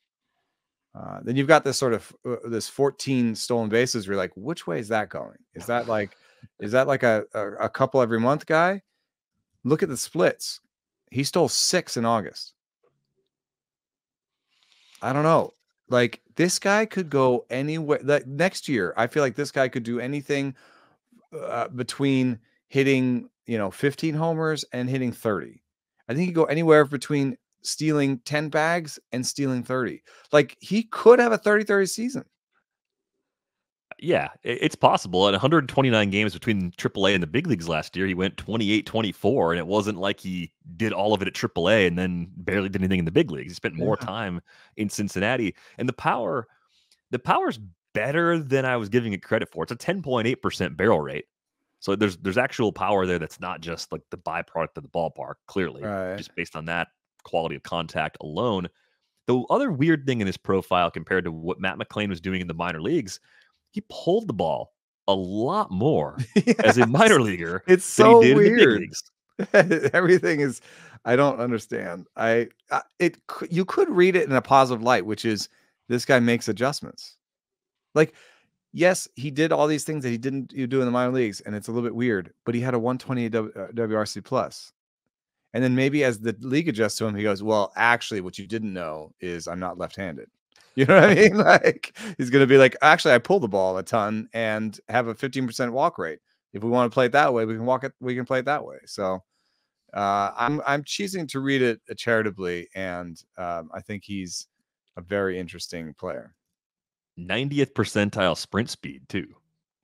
Then you've got this sort of this 14 stolen bases where you're like, which way is that going? Is that like a couple every month guy? Look at the splits. He stole 6 in August. I don't know. Like, this guy could go anywhere. Like, next year, I feel like this guy could do anything between hitting, 15 homers and hitting 30. I think he could go anywhere between stealing 10 bags and stealing 30. Like, he could have a 30-30 season. Yeah, it's possible. At 129 games between AAA and the big leagues last year, he went 28-24, and it wasn't like he did all of it at AAA and then barely did anything in the big leagues. He spent more time in Cincinnati, and the power's better than I was giving it credit for. It's a 10.8% barrel rate, so there's actual power there. That's not just like the byproduct of the ballpark. Clearly, just based on that quality of contact alone. The other weird thing in his profile compared to what Matt McLain was doing in the minor leagues, he pulled the ball a lot more as a minor leaguer. It's so than he did weird. In the big leagues. Everything is, I don't understand. You could read it in a positive light, which is this guy makes adjustments. Like, yes, he did all these things that he didn't do in the minor leagues, and it's a little bit weird, but he had a 128 WRC plus. And then maybe as the league adjusts to him, he goes, well, actually, what you didn't know is I'm not left-handed. You know what I mean? Like, he's going to be like, actually, I pull the ball a ton and have a 15% walk rate. If we want to play it that way, we can play it that way. So I'm choosing to read it charitably, and I think he's a very interesting player. 90th percentile sprint speed too.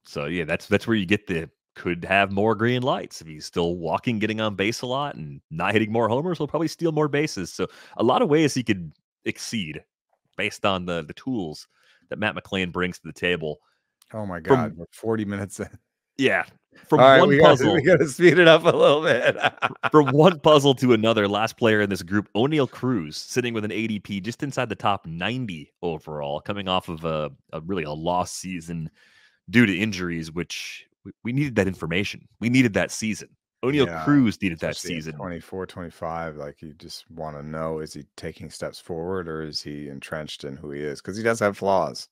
So yeah, that's where you get could have more green lights. If he's still walking, getting on base a lot, and not hitting more homers, he'll probably steal more bases. So a lot of ways he could exceed based on the tools that Matt McLain brings to the table. Oh my God, we're 40 minutes in. Yeah. From one puzzle. We got to speed it up a little bit. From one puzzle to another, last player in this group, Oneil Cruz, sitting with an ADP just inside the top 90 overall, coming off of a lost season due to injuries, which we needed that information. We needed that season. Oneil Cruz needed that season. 24, 25. Like, you just want to know, is he taking steps forward or is he entrenched in who he is? Because he does have flaws.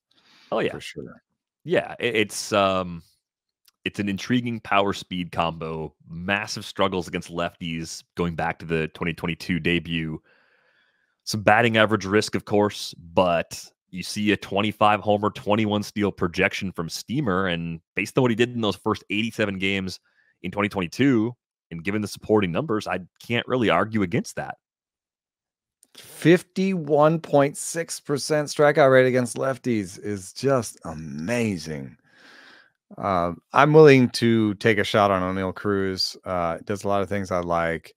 Oh, yeah. For sure. Yeah. It's an intriguing power speed combo. Massive struggles against lefties going back to the 2022 debut. Some batting average risk, of course, but you see a 25 homer, 21 steal projection from Steamer. And based on what he did in those first 87 games in 2022, and given the supporting numbers, I can't really argue against that. 51.6% strikeout rate against lefties is just amazing. I'm willing to take a shot on Oneil Cruz. Does a lot of things I like.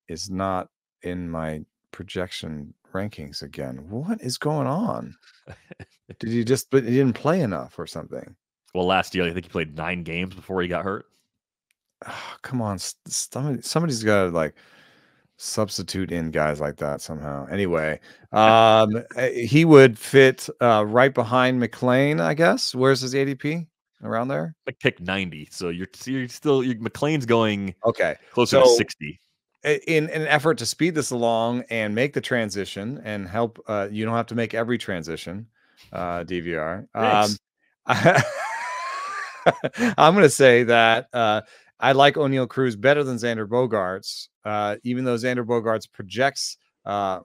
Is not in my projection rankings again. What is going on? But he didn't play enough or something? Well, last year, I think he played 9 games before he got hurt. Oh, come on. Somebody's got to like substitute in guys like that somehow. Anyway, he would fit right behind McLain, I guess. Where's his ADP? Around there? Like pick 90. So you're still McLain's going okay closer to 60. in an effort to speed this along and make the transition and help, you don't have to make every transition, DVR. Thanks. I'm going to say that I like Oneil Cruz better than Xander Bogaerts, even though Xander Bogaerts projects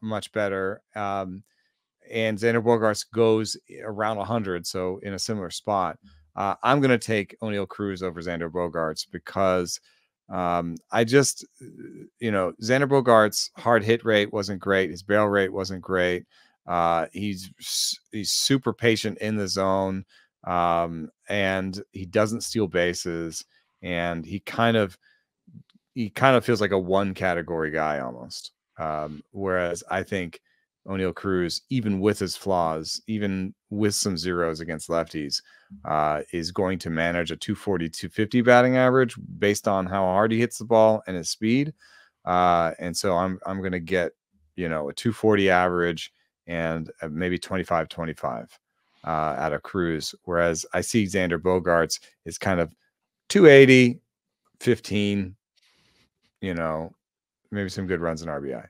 much better. And Xander Bogaerts goes around 100, so in a similar spot. I'm going to take Oneil Cruz over Xander Bogaerts because I just, Xander Bogaerts' hard hit rate wasn't great. His barrel rate wasn't great. He's super patient in the zone, and he doesn't steal bases, and he kind of feels like a one category guy almost. Whereas I think Oneil Cruz, even with his flaws, even with some zeros against lefties, is going to manage a 240, 250 batting average based on how hard he hits the ball and his speed. And so I'm going to get, a 240 average and maybe 25-25 out of Cruz. Whereas I see Xander Bogaerts is kind of 280, 15, maybe some good runs in RBI.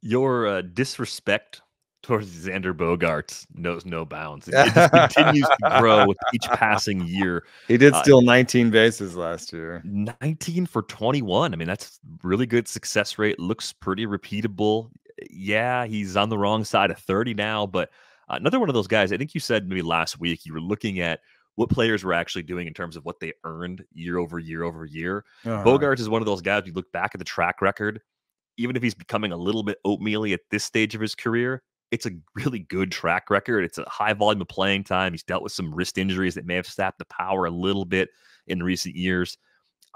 Your disrespect towards Xander Bogaerts knows no bounds. It just continues to grow with each passing year. He did steal 19 bases last year. 19 for 21. I mean, that's really good success rate. Looks pretty repeatable. Yeah, he's on the wrong side of 30 now, but another one of those guys, I think you said maybe last week, you were looking at what players were actually doing in terms of what they earned year over year over year. Bogaerts is one of those guys, you look back at the track record, even if he's becoming a little bit oatmeal-y at this stage of his career, it's a really good track record. It's a high volume of playing time. He's dealt with some wrist injuries that may have sapped the power a little bit in recent years.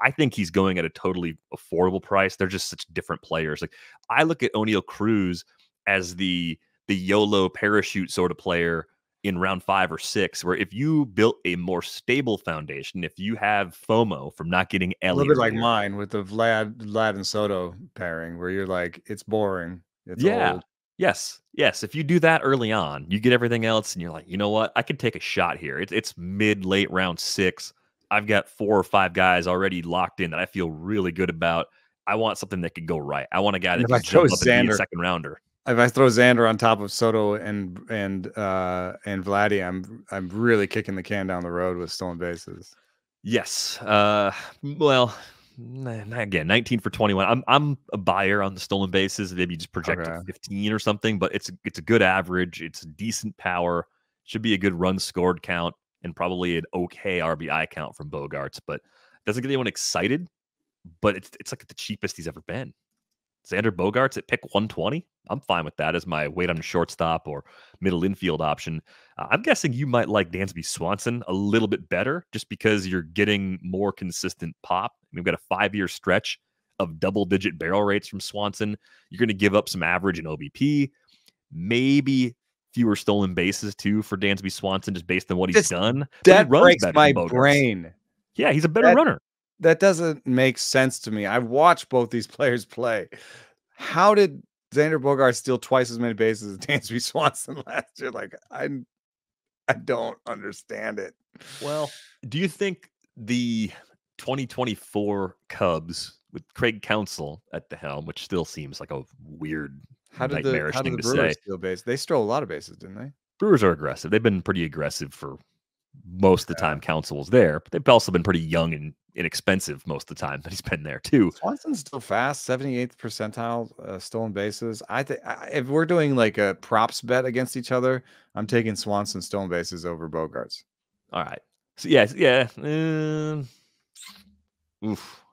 I think he's going at a totally affordable price. They're just such different players. Like, I look at Oneil Cruz as the YOLO parachute sort of player in round 5 or 6, where if you built a more stable foundation, if you have FOMO from not getting Elly, a little bit like mine with the Vlad and Soto pairing, where you're like, it's boring. It's old. Yes. If you do that early on, you get everything else, and you're like, you know what? I could take a shot here. It's late round 6. I've got 4 or 5 guys already locked in that I feel really good about. I want something that could go right. I want a guy that can jump up and be a second rounder. If I throw Xander on top of Soto and Vladdy, I'm really kicking the can down the road with stolen bases. Yes. Well, again, 19 for 21. I'm a buyer on the stolen bases. Maybe just project to 15 or something, but it's a good average. It's decent power. Should be a good run scored count and probably an okay RBI count from Bogaerts, but doesn't get anyone excited. But it's like the cheapest he's ever been. Xander Bogaerts at pick 120. I'm fine with that as my weight on shortstop or middle infield option. I'm guessing you might like Dansby Swanson a little bit better just because you're getting more consistent pop. We've got a 5-year stretch of double-digit barrel rates from Swanson. You're going to give up some average in OBP, maybe fewer stolen bases too for Dansby Swanson just based on what he's done. That breaks my brain. Yeah, he's a better runner. That doesn't make sense to me. I've watched both these players play. How did Xander Bogaerts steal twice as many bases as Dansby Swanson last year? Like, I don't understand it. Well, do you think the 2024 Cubs with Craig Counsell at the helm, which still seems like a weird, nightmarish thing to say? Steal base? They stole a lot of bases, didn't they? Brewers are aggressive. They've been pretty aggressive for most of the time Counsell was there, but they've also been pretty young and inexpensive most of the time that he's been there too. Swanson's still fast, 78th percentile stolen bases. I think if we're doing like a props bet against each other, I'm taking Swanson stolen bases over Bogaerts. All right. So yeah.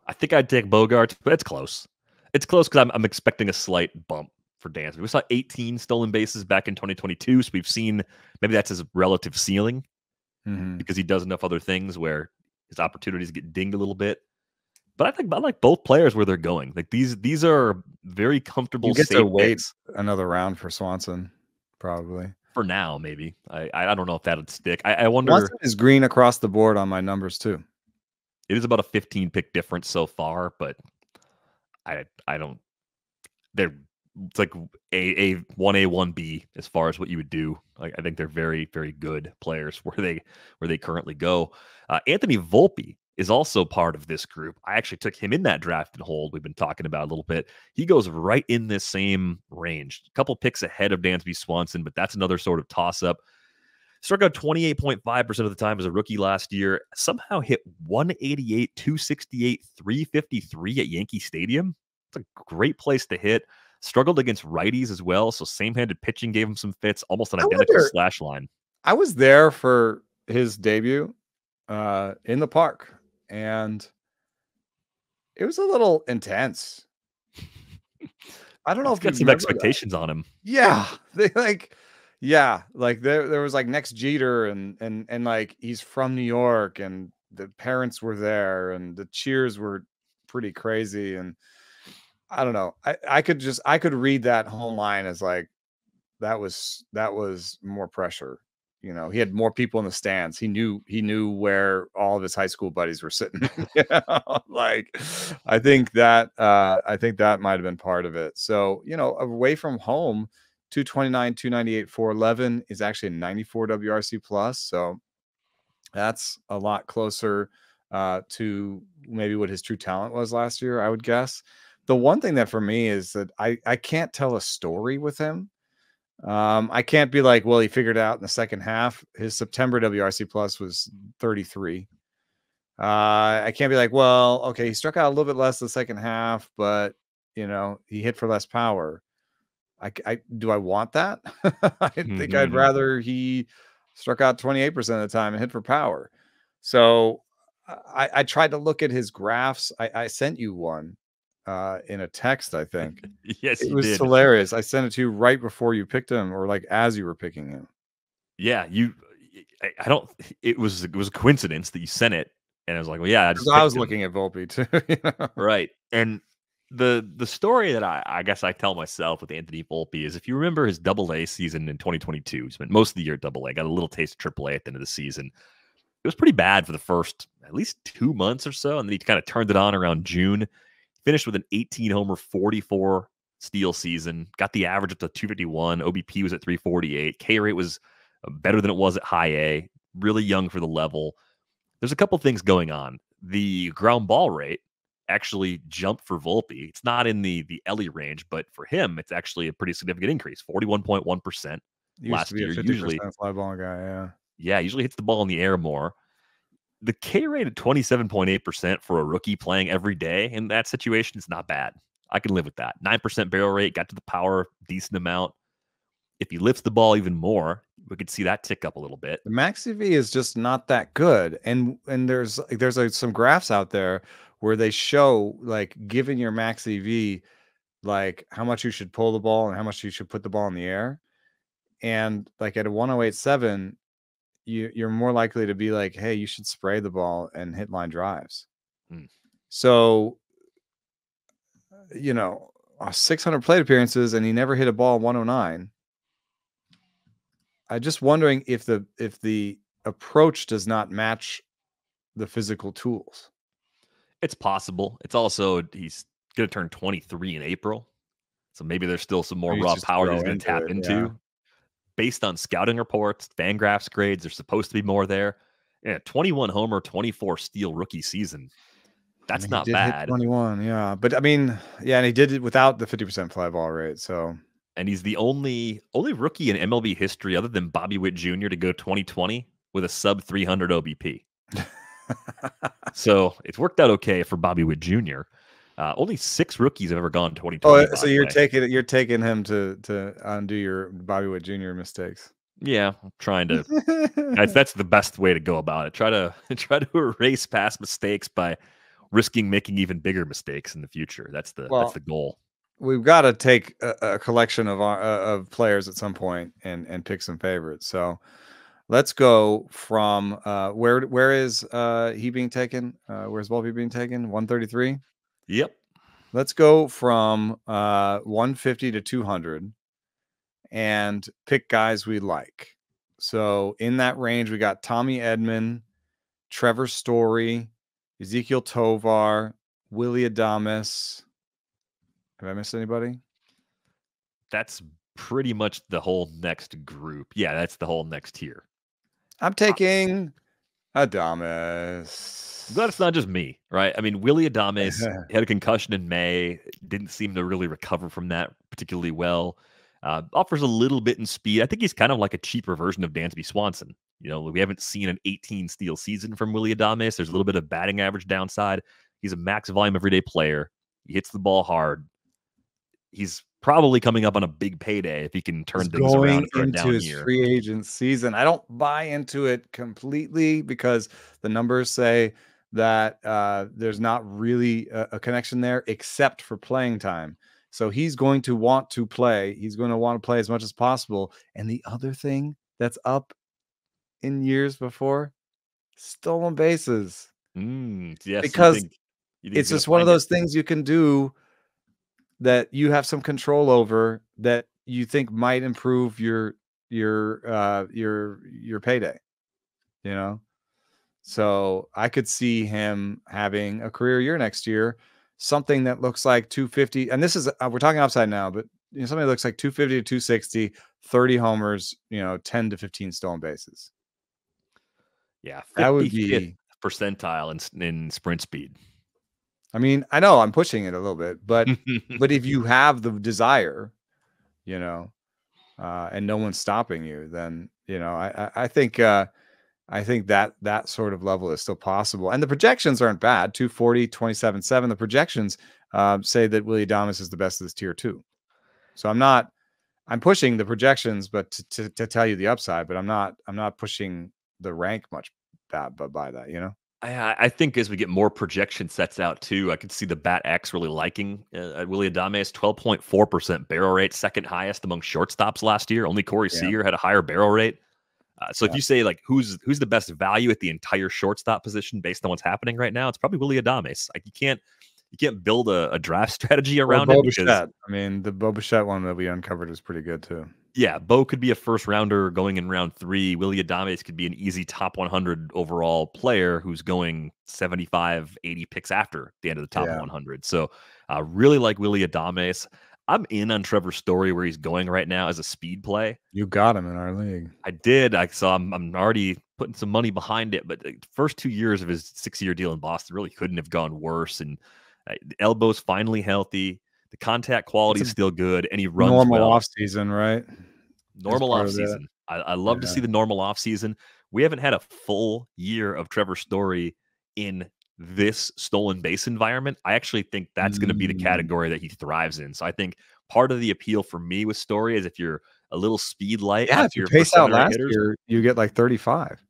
I think I'd take Bogaerts, but it's close. It's close because I'm expecting a slight bump for Dansby. We saw 18 stolen bases back in 2022, so we've seen maybe that's his relative ceiling because he does enough other things where his opportunities get dinged a little bit. But I think I like both players where they're going. Like these are very comfortable. You get to wait another round for Swanson, probably. For now, maybe. I don't know if that would stick. I wonder. Swanson is green across the board on my numbers too. It is about a 15 pick difference so far, but I don't. It's like a 1A 1B as far as what you would do. Like I think they're very very good players where they currently go. Anthony Volpe is also part of this group. I actually took him in that draft and hold we've been talking about a little bit. He goes right in this same range. A couple picks ahead of Dansby Swanson, but that's another sort of toss-up. Struck out 28.5% of the time as a rookie last year. Somehow hit 188, 268, 353 at Yankee Stadium. It's a great place to hit. Struggled against righties as well, so same-handed pitching gave him some fits, almost an identical slash line. I was there for his debut in the park, and it was a little intense. I don't know if got some expectations on him. Yeah, there was like next Jeter, and like he's from New York, and the parents were there, and the cheers were pretty crazy, and I don't know. I could read that home line as like that was more pressure. You know, he had more people in the stands. He knew where all of his high school buddies were sitting. Like, I think that might have been part of it. So, away from home, 229, 298, 411 is actually a 94 WRC plus. So that's a lot closer to maybe what his true talent was last year, I would guess. The one thing that for me is that I can't tell a story with him. I can't be like, well, he figured it out in the second half. His September WRC plus was 33. I can't be like, well, okay, he struck out a little bit less the second half, but he hit for less power. Do I want that? I think I'd rather he struck out 28% of the time and hit for power. So I tried to look at his graphs. I sent you one in a text, I think. Yes, it was hilarious. I sent it to you right before you picked him, or like as you were picking him. Yeah, it was a coincidence that you sent it, and I was like, well, yeah, I was looking at Volpe too. Right. And the story that I guess I tell myself with Anthony Volpe is, if you remember his Double-A season in 2022, he spent most of the year at Double-A, got a little taste of Triple-A at the end of the season. It was pretty bad for the first at least 2 months or so, and then he kind of turned it on around June. Finished with an 18 homer, 44 steal season. Got the average up to 251. OBP was at 348. K rate was better than it was at high A. Really young for the level. There's a couple things going on. The ground ball rate actually jumped for Volpe. It's not in the Elly range, but for him, it's actually a pretty significant increase. 41.1% last year. Usually, fly ball guy, yeah, usually hits the ball in the air more. The K rate at 27.8% for a rookie playing every day in that situation is not bad. I can live with that. 9% barrel rate, got to the power, decent amount. If he lifts the ball even more, we could see that tick up a little bit. The max CV is just not that good. And there's some graphs out there where they show, like, given your max CV, like how much you should pull the ball and how much you should put the ball in the air. And like at a 108.7, you're more likely to be like, hey, you should spray the ball and hit line drives. So, 600 plate appearances and he never hit a ball 109. I'm just wondering if the approach does not match the physical tools. It's possible. It's also, he's going to turn 23 in April. So maybe there's still some more raw power he's going to tap into. Yeah. Based on scouting reports, Fangraphs grades, there's supposed to be more there. Yeah, 21 homer, 24 steal rookie season. That's not bad. Hit 21, yeah. But I mean, yeah, and he did it without the 50% fly ball rate. So, and he's the only rookie in MLB history other than Bobby Witt Jr. to go 2020 with a sub 300 OBP. So it's worked out okay for Bobby Witt Jr. Only 6 rookies have ever gone 2020. Oh, so you're taking him to undo your Bobby Witt Jr. mistakes. Yeah, I'm trying to. that's the best way to go about it. Try to erase past mistakes by risking making even bigger mistakes in the future. That's the goal. We've got to take a collection of players at some point and pick some favorites. So let's go from where is he being taken? Where's Volpe being taken? 133. Yep. Let's go from 150 to 200 and pick guys we like. So in that range, we got Tommy Edman, Trevor Story, Ezequiel Tovar, Willy Adames. Have I missed anybody? That's pretty much the whole next group. Yeah, that's the whole next tier. I'm taking Adames. I'm glad it's not just me, right? I mean, Willy Adames had a concussion in May, didn't seem to really recover from that particularly well. Offers a little bit in speed. I think he's kind of like a cheaper version of Dansby Swanson. You know, we haven't seen an 18 steal season from Willy Adames. There's a little bit of batting average downside. He's a max volume everyday player. He hits the ball hard. He's probably coming up on a big payday if he can turn things around for a into down his year. free agent season. I don't buy into it completely because the numbers say that there's not really a connection there except for playing time. So he's going to want to play. He's going to want to play as much as possible. And the other thing that's up in years before, stolen bases. Yes, Because you think it's he's gonna just one of find it? those things you can do that you have some control over that you think might improve your payday, you know? So I could see him having a career year next year, something that looks like 250. And this is, we're talking upside now, but you know, something that looks like 250 to 260, 30 homers, you know, 10 to 15 stolen bases. Yeah, That would 55th be, percentile in sprint speed. I mean, I know I'm pushing it a little bit, but if you have the desire, you know, and no one's stopping you, then, you know, I think that sort of level is still possible. And the projections aren't bad. 240, 27.7. The projections say that Willy Adames is the best of this tier too. So I'm pushing the projections, but to tell you the upside, but I'm not pushing the rank much by that, you know? I think as we get more projection sets out too, I could see the Bat X really liking Willy Adames. 12.4% barrel rate, second highest among shortstops last year. Only Corey Yeah. Seager had a higher barrel rate. So Yeah. if you say like who's the best value at the entire shortstop position based on what's happening right now, it's probably Willy Adames. Like you can't build a draft strategy Or around him because Bichette. I mean, the Bichette one that we uncovered was pretty good too. yeah, Bo could be a first rounder going in round 3. Willy Adames could be an easy top 100 overall player who's going 75, 80 picks after the end of the top 100. So really like Willy Adames. I'm in on Trevor's story where he's going right now as a speed play. You got him in our league. I did. I'm already putting some money behind it, but the first 2 years of his 6-year deal in Boston really couldn't have gone worse. And the elbow's finally healthy. The contact quality is still good, and he runs normal well. off season, right? Normal off season. I love to see the normal off season. We haven't had a full year of Trevor Story in this stolen base environment. I actually think that's going to be the category that he thrives in. So I think part of the appeal for me with Story is if you're a little speed light, Yeah, if you pace out last year, you get like 35.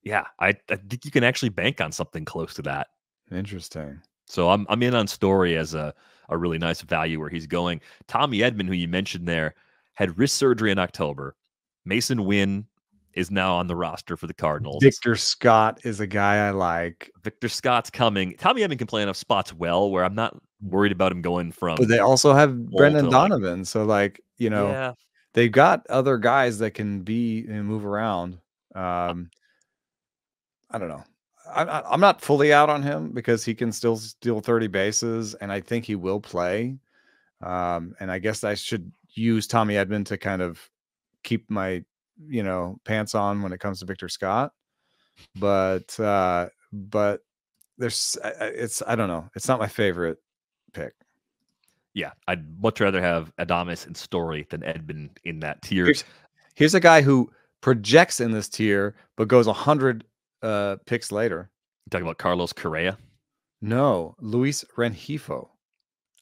Yeah, I think you can actually bank on something close to that. Interesting. So I'm in on Story as a really nice value where he's going. Tommy Edman, who you mentioned there, had wrist surgery in October. Mason Wynn is now on the roster for the Cardinals. Victor Scott is a guy I like. Victor Scott's coming. Tommy Edman can play enough spots well where I'm not worried about him going from. But they also have Brendan Donovan. So, like, you know, yeah, they've got other guys that can be and move around. I don't know. I'm not fully out on him because he can still steal 30 bases, and I think he will play. And I guess I should use Tommy Edman to kind of keep my, you know, pants on when it comes to Victor Scott. But there's, I don't know. It's not my favorite pick. Yeah, I'd much rather have Adames and Story than Edman in that tier. Here's a guy who projects in this tier, but goes 100 picks later. You talking about Carlos Correa? No, Luis Rengifo.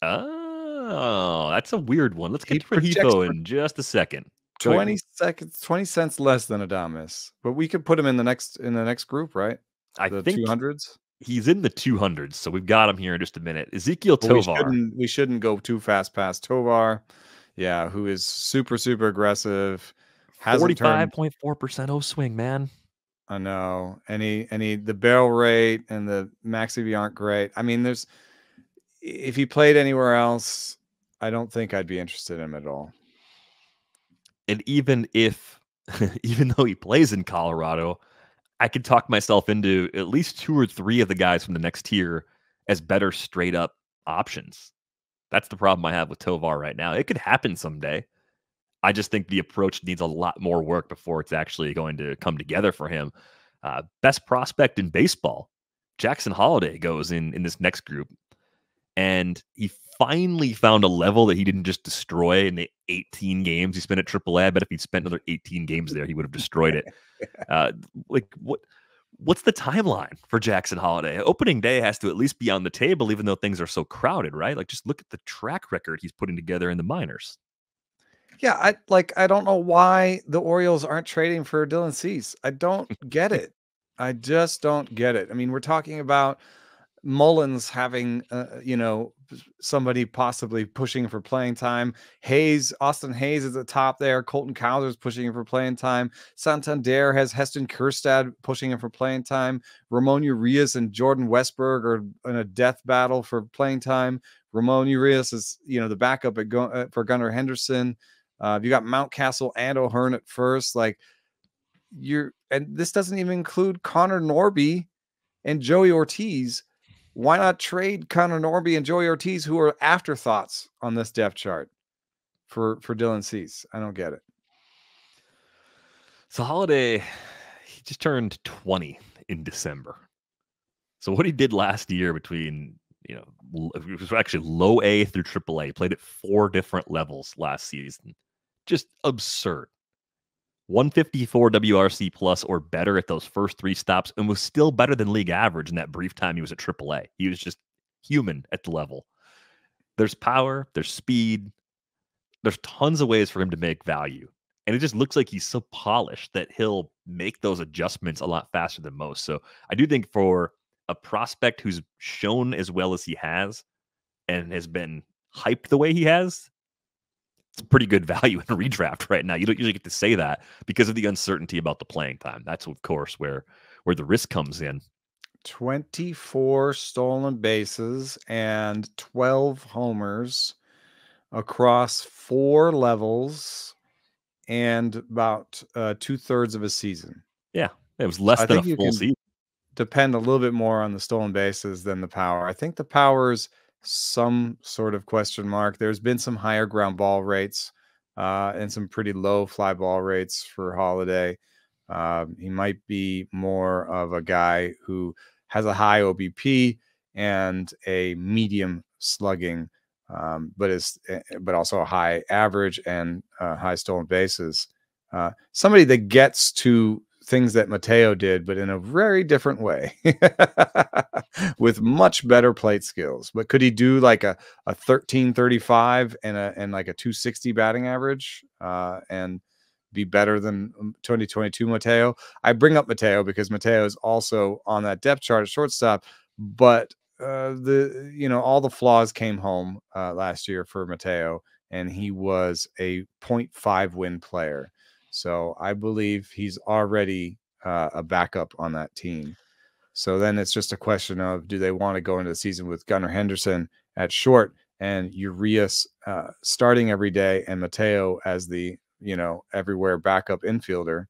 Oh, that's a weird one. Let's get to Rengifo in just a second. 20 cents less than Adames, but we could put him in the next group, right? I think 200s. He's in the 200s, so we've got him here in just a minute. Ezequiel Tovar. We shouldn't go too fast past Tovar. Yeah, who is super aggressive. 45.4% O swing, man. I know. The barrel rate and the max EV aren't great. I mean, if he played anywhere else, I don't think I'd be interested in him at all. And even though he plays in Colorado, I could talk myself into at least 2 or 3 of the guys from the next tier as better straight up options. That's the problem I have with Tovar right now. It could happen someday. I just think the approach needs a lot more work before it's actually going to come together for him. Best prospect in baseball Jackson Holliday goes in this next group, and he finally found a level that he didn't just destroy in the 18 games he spent at AAA. I bet if he'd spent another 18 games there, he would have destroyed it. Like what's the timeline for Jackson Holliday? Opening day has to at least be on the table, even though things are so crowded, right? Like, just look at the track record he's putting together in the minors. Yeah, I don't know why the Orioles aren't trading for Dylan Cease. I don't get it. I just don't get it. I mean, we're talking about Mullins having, somebody possibly pushing for playing time. Austin Hayes is at the top there. Colton Cowser's pushing him for playing time. Santander has Heston Kjerstad pushing him for playing time. Ramon Urias and Jordan Westberg are in a death battle for playing time. Ramon Urias is, the backup for Gunnar Henderson. You got Mountcastle and O'Hearn at first. And this doesn't even include Connor Norby and Joey Ortiz. Why not trade Connor Norby and Joey Ortiz, who are afterthoughts on this depth chart, for Dylan Cease? I don't get it. So Holliday, he just turned 20 in December. So what he did last year between, it was actually low A through AAA, played at 4 different levels last season. Just absurd. 154 WRC plus or better at those first 3 stops, and was still better than league average in that brief time he was at AAA. He was just human at the level. There's power, there's speed, there's tons of ways for him to make value. And it just looks like he's so polished that he'll make those adjustments a lot faster than most. So I do think for a prospect who's shown as well as he has and has been hyped the way he has, it's pretty good value in a redraft right now. You don't usually get to say that because of the uncertainty about the playing time. That's, of course, where the risk comes in. 24 stolen bases and 12 homers across 4 levels and about 2/3 of a season. Yeah, it was less than a full season. Depend a little bit more on the stolen bases than the power. I think the power's some sort of question mark. There's been some higher ground ball rates and some pretty low fly ball rates for Holliday. He might be more of a guy who has a high OBP and a medium slugging, but also a high average and high stolen bases. Somebody that gets to things that Mateo did, but in a very different way, with much better plate skills. But could he do like a 1335 and like a 260 batting average and be better than 2022 Mateo? I bring up Mateo because Mateo is also on that depth chart at shortstop, but all the flaws came home last year for Mateo, and he was a 0.5 win player. So I believe he's already a backup on that team. So then it's just a question of, do they want to go into the season with Gunnar Henderson at short and Urias starting every day and Mateo as the, everywhere backup infielder?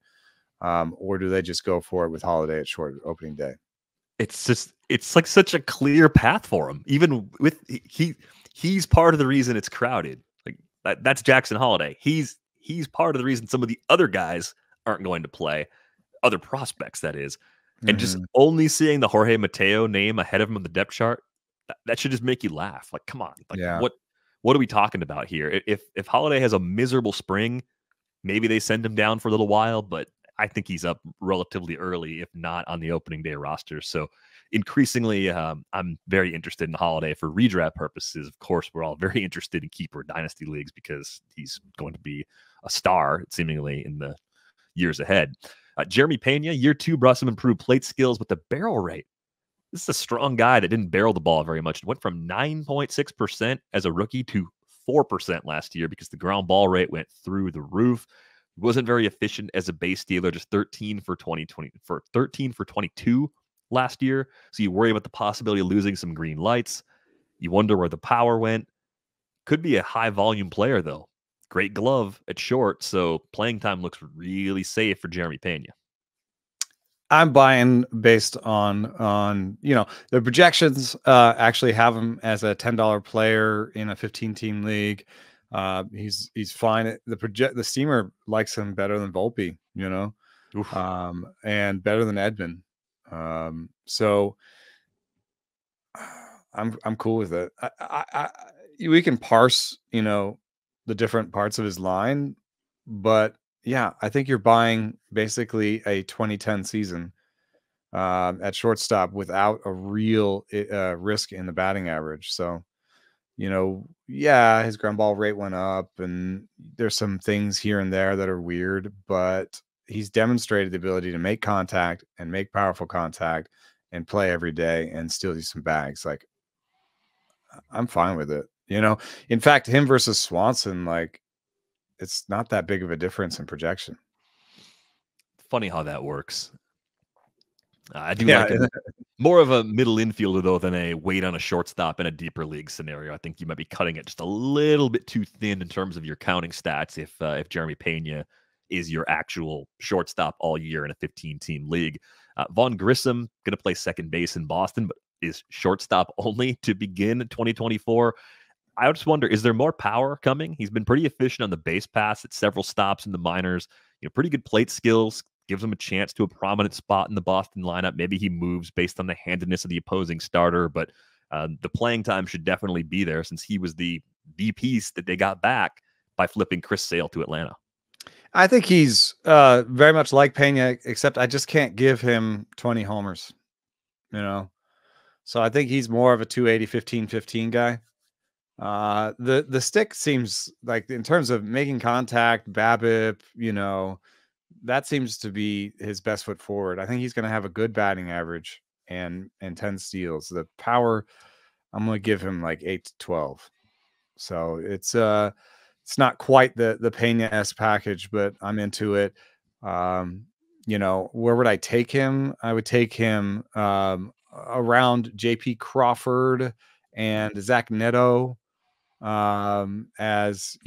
Or do they just go for it with Holliday at short opening day? It's like such a clear path for him. Even with he's part of the reason it's crowded. Like that's Jackson Holliday. He's part of the reason some of the other guys aren't going to play, other prospects, that is. And just only seeing the Jorge Mateo name ahead of him on the depth chart, that should just make you laugh. Like, come on. Like, what are we talking about here? If Holliday has a miserable spring, maybe they send him down for a little while, but I think he's up relatively early, if not on the opening day roster. So increasingly, I'm very interested in Holliday for redraft purposes. Of course, we're all very interested in keeper dynasty leagues because he's going to be a star, seemingly, in the years ahead. Jeremy Peña, year 2, brought some improved plate skills, but the barrel rate. This is a strong guy that didn't barrel the ball very much. It went from 9.6% as a rookie to 4% last year because the ground ball rate went through the roof. He wasn't very efficient as a base stealer, just 13 for 22 last year. So you worry about the possibility of losing some green lights. You wonder where the power went. Could be a high volume player, though. Great glove at short, so playing time looks really safe for Jeremy Peña. I'm buying based on the projections. Actually have him as a $10 player in a 15-team league. He's fine. The steamer likes him better than Volpe, and better than Edman. So I'm cool with it. We can parse, the different parts of his line, but yeah, I think you're buying basically a 2010 season at shortstop without a real risk in the batting average. So, yeah, his ground ball rate went up, and there's some things here and there that are weird, but he's demonstrated the ability to make contact and make powerful contact and play every day and still do some bags. Like, I'm fine with it. In fact, him versus Swanson, like, it's not that big of a difference in projection. Funny how that works. I do Yeah. like him more of a middle infielder, though, than a wait on a shortstop in a deeper league scenario. I think you might be cutting it just a little bit too thin in terms of your counting stats if Jeremy Peña is your actual shortstop all year in a 15-team league. Vaughn Grissom going to play second base in Boston, but is shortstop only to begin 2024. I just wonder, is there more power coming? He's been pretty efficient on the base pass at several stops in the minors. Pretty good plate skills, gives him a chance to a prominent spot in the Boston lineup. Maybe he moves based on the handedness of the opposing starter, but the playing time should definitely be there since he was the piece that they got back by flipping Chris Sale to Atlanta. I think he's very much like Peña, except I just can't give him 20 homers, So I think he's more of a 280, 15-15 guy. The stick seems like, in terms of making contact, BABIP, that seems to be his best foot forward. I think he's going to have a good batting average and 10 steals. The power, I'm going to give him like 8 to 12. So it's not quite the Peña-esque package, but I'm into it. Where would I take him? I would take him around JP Crawford and Zach Neto, as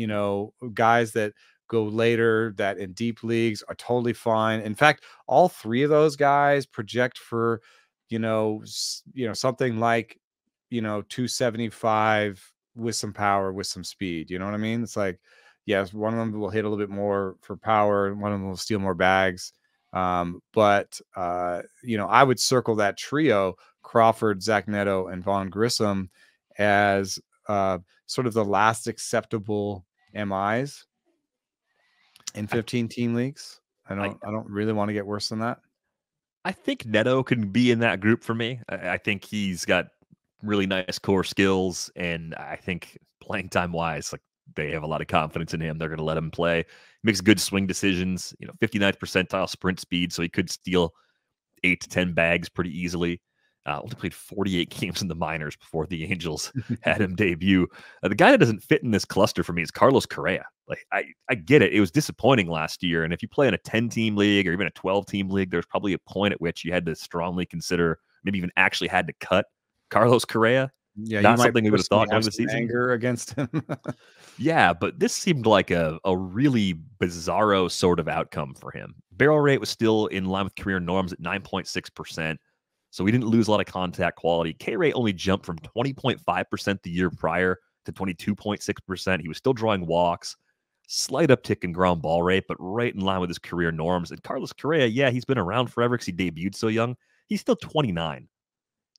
guys that go later, that in deep leagues are totally fine. In fact, all three of those guys project for something like 275 with some power, with some speed. You know what I mean? It's like, yes, one of them will hit a little bit more for power, and one of them will steal more bags. But I would circle that trio: Crawford, Zach Neto, and Vaughn Grissom as sort of the last acceptable MIs in 15-team leagues. I don't really want to get worse than that. I think Neto can be in that group for me. I think he's got really nice core skills, and I think playing time wise, like, they have a lot of confidence in him. They're going to let him play. He makes good swing decisions. 59th percentile sprint speed, so he could steal 8 to 10 bags pretty easily. Only played 48 games in the minors before the Angels had him debut. The guy that doesn't fit in this cluster for me is Carlos Correa. Like, I get it. It was disappointing last year. And if you play in a 10-team league or even a 12-team league, there's probably a point at which you had to strongly consider, maybe even actually had to cut Carlos Correa. Yeah, not something we would have thought during the season. Anger against him. Yeah, but this seemed like a really bizarro sort of outcome for him. Barrel rate was still in line with career norms at 9.6%. So we didn't lose a lot of contact quality. K rate only jumped from 20.5% the year prior to 22.6%. He was still drawing walks, slight uptick in ground ball rate, but right in line with his career norms. And Carlos Correa, yeah, he's been around forever because he debuted so young. He's still 29.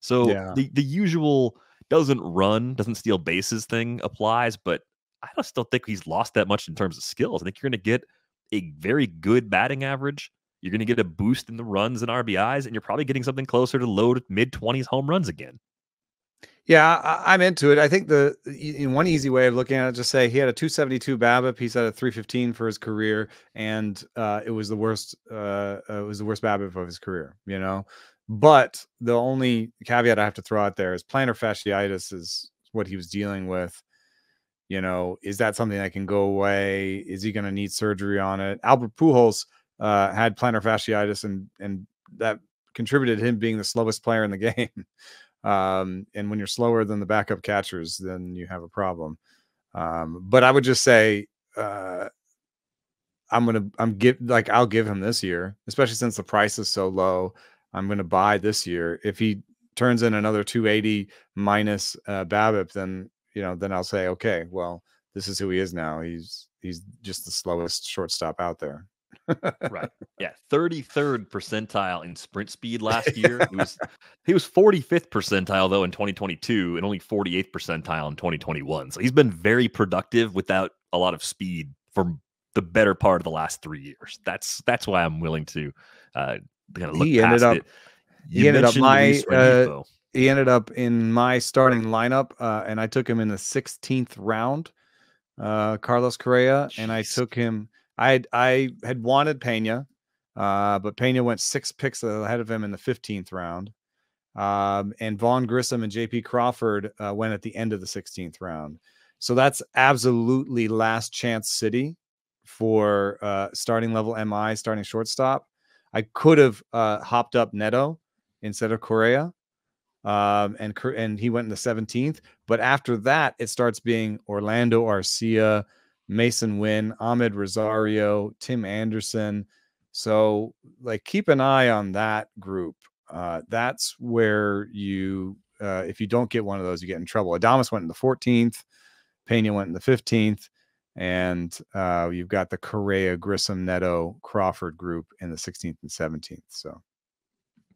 So Yeah. the usual doesn't steal bases thing applies, but I don't still think he's lost that much in terms of skills. I think you're going to get a very good batting average. You're going to get a boost in the runs and RBIs, and you're probably getting something closer to low to mid-20s home runs again. Yeah, I'm into it. I think in one easy way of looking at it, just say he had a 272 BABIP. He's at a 315 for his career, and it was the worst. It was the worst BABIP of his career. But the only caveat I have to throw out there is plantar fasciitis is what he was dealing with. Is that something that can go away? Is he going to need surgery on it? Albert Pujols had plantar fasciitis, and that contributed to him being the slowest player in the game. And when you're slower than the backup catchers, then you have a problem. But I would just say, I'll give him this year, especially since the price is so low. I'm going to buy this year. If he turns in another 280 minus BABIP, then I'll say, okay, well, this is who he is now. He's just the slowest shortstop out there. Right. Yeah. 33rd percentile in sprint speed last year. He was 45th percentile though in 2022 and only 48th percentile in 2021. So he's been very productive without a lot of speed for the better part of the last 3 years. That's why I'm willing to kind of look past it. You mentioned Luis Rengifo. He ended up in my starting lineup, and I took him in the 16th round, Carlos Correa, and I took him. I had wanted Peña, but Peña went 6 picks ahead of him in the 15th round. And Vaughn, Grissom, and JP Crawford went at the end of the 16th round. So that's absolutely last chance city for starting level MI, starting shortstop. I could have hopped up Neto instead of Correa. And he went in the 17th. But after that, it starts being Orlando Arcia, Mason Wynn, Amed Rosario, Tim Anderson. So, like, keep an eye on that group. That's where you, if you don't get one of those, you get in trouble. Adames went in the 14th. Peña went in the 15th. And you've got the Correa, Grissom, Neto, Crawford group in the 16th and 17th. So,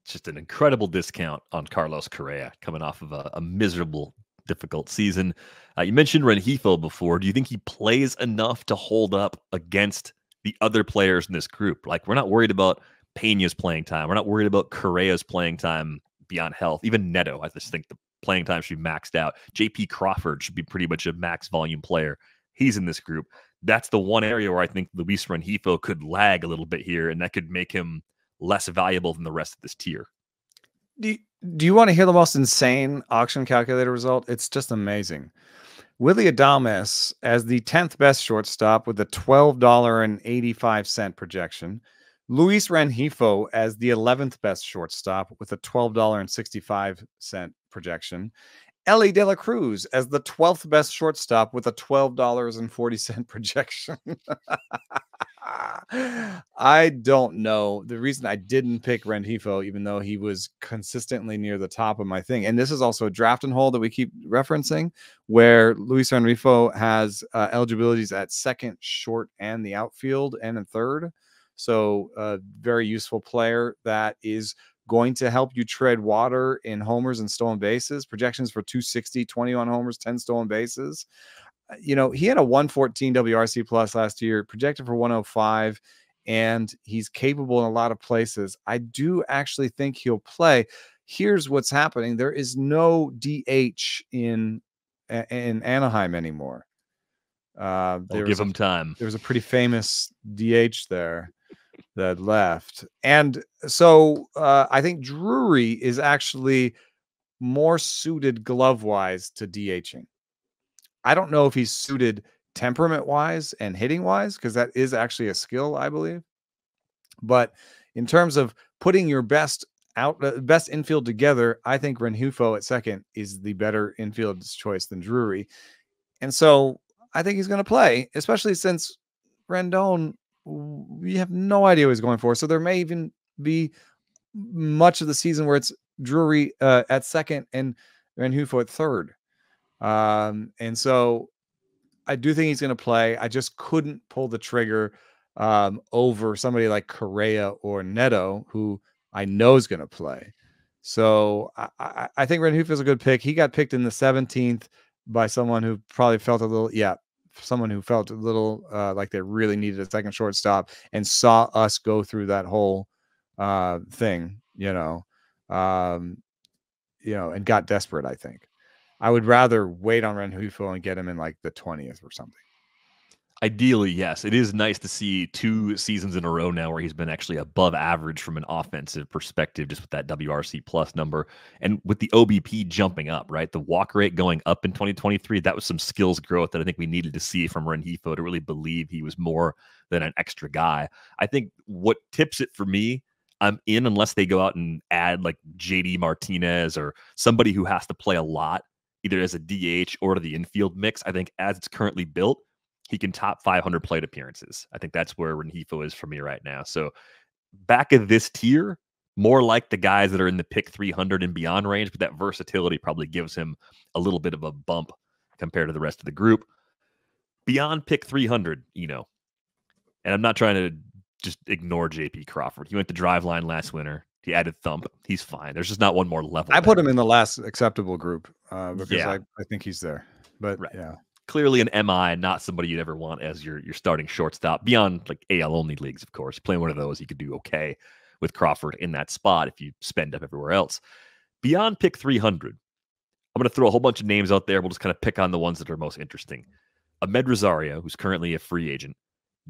just an incredible discount on Carlos Correa coming off of a miserable, difficult season. You mentioned Rengifo before. Do you think he plays enough to hold up against the other players in this group? Like, we're not worried about Peña's playing time. We're not worried about Correa's playing time beyond health. Even Neto, I just think the playing time should be maxed out. JP Crawford should be pretty much a max volume player. He's in this group. That's the one area where I think Luis Rengifo could lag a little bit here, and that could make him less valuable than the rest of this tier. Do you want to hear the most insane auction calculator result? It's just amazing. Willy Adames as the 10th best shortstop with a $12.85 projection. Luis Rengifo as the 11th best shortstop with a $12.65 projection. Elly de la Cruz as the 12th best shortstop with a $12.40 projection. I don't know. The reason I didn't pick Rengifo, even though he was consistently near the top of my thing, and this is also a draft and hold that we keep referencing, where Luis Rengifo has eligibilities at second, short, and the outfield, and in third. So a very useful player that is going to help you tread water in homers and stolen bases. Projections for 260, 21 homers, 10 stolen bases. You know, he had a 114 WRC plus last year, projected for 105, and he's capable in a lot of places. I do actually think he'll play. Here's what's happening. There is no DH in Anaheim anymore. They'll give him time. There was a pretty famous DH there that left. And so I think Drury is actually more suited glove-wise to DHing. I don't know if he's suited temperament-wise and hitting-wise, because that is actually a skill, I believe. But in terms of putting your best infield together, I think Rengifo at second is the better infield choice than Drury. And so I think he's going to play, especially since Rendon, we have no idea what he's going for. So there may even be much of the season where it's Drury at second and Rengifo at third. And so I do think he's going to play. I just couldn't pull the trigger over somebody like Correa or Neto, who I know is going to play. So I think Rengifo is a good pick. He got picked in the 17th by someone who probably felt a little, like they really needed a second shortstop and saw us go through that whole thing, and got desperate, I think. I would rather wait on Rengifo and get him in like the 20th or something. Ideally, yes. It is nice to see 2 seasons in a row now where he's been actually above average from an offensive perspective, just with that WRC plus number. And with the OBP jumping up, right? The walk rate going up in 2023, that was some skills growth that I think we needed to see from Rengifo to really believe he was more than an extra guy. I think what tips it for me, I'm in unless they go out and add like JD Martinez or somebody who has to play a lot, either as a DH or to the infield mix. I think as it's currently built, he can top 500 plate appearances. I think that's where Rengifo is for me right now. So back of this tier, more like the guys that are in the pick 300 and beyond range, but that versatility probably gives him a little bit of a bump compared to the rest of the group. Beyond pick 300, and I'm not trying to just ignore JP Crawford. He went to drive line last winter. He added thump. He's fine. There's just not one more level. I put him in the last acceptable group because Yeah. I think he's there. But Right. yeah, clearly an MI, not somebody you'd ever want as your starting shortstop beyond like AL only leagues, of course. Playing one of those, you could do okay with Crawford in that spot if you spend up everywhere else. Beyond pick 300, I'm going to throw a whole bunch of names out there. We'll just kind of pick on the ones that are most interesting. Amed Rosario, who's currently a free agent.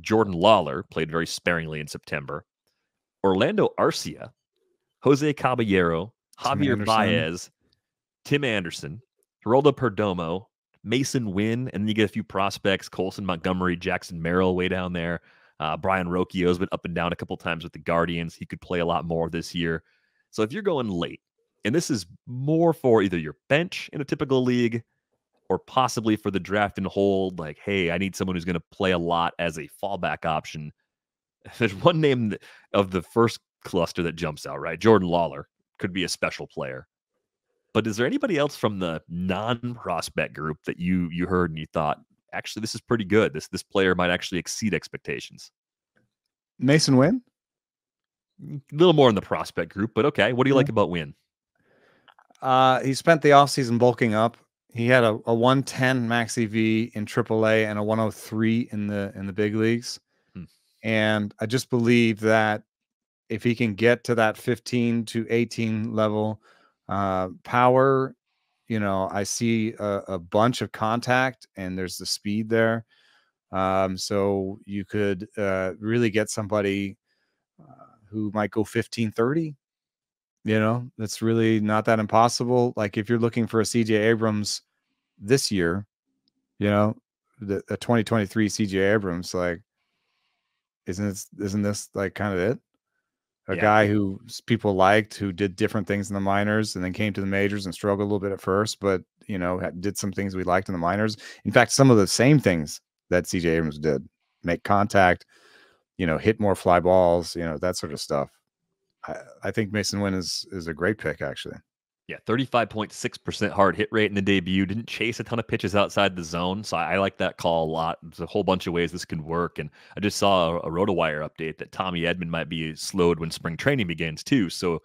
Jordan Lawler, played very sparingly in September. Orlando Arcia, Jose Caballero, Javier Baez, Tim Anderson, Geraldo Perdomo, Mason Wynn, and then you get a few prospects, Colson Montgomery, Jackson Merrill way down there. Brian Rocchio's been up and down a couple times with the Guardians. He could play a lot more this year. So if you're going late, and this is more for either your bench in a typical league or possibly for the draft and hold, like, hey, I need someone who's going to play a lot as a fallback option. There's one name of the first cluster that jumps out, right? Jordan Lawler could be a special player. But is there anybody else from the non-prospect group that you heard and you thought, actually, this is pretty good. This player might actually exceed expectations? Mason Wynn? A little more in the prospect group, but okay. What do you like about Wynn? He spent the offseason bulking up. He had a 110 max EV in AAA and a 103 in the big leagues. And I just believe that if he can get to that 15 to 18 level power, I see a bunch of contact and there's the speed there. So you could really get somebody who might go 15-30. That's really not that impossible. Like if you're looking for a CJ Abrams this year, the 2023 CJ Abrams, like, isn't this like kind of it? A guy who people liked, who did different things in the minors and then came to the majors and struggled a little bit at first, but did some things we liked in the minors. In fact, some of the same things that CJ Abrams did: make contact, hit more fly balls, that sort of stuff. I think Mason Wynn is a great pick, actually. Yeah, 35.6% hard hit rate in the debut. Didn't chase a ton of pitches outside the zone, so I like that call a lot. There's a whole bunch of ways this can work, and I just saw a RotoWire update that Tommy Edman might be slowed when spring training begins too. So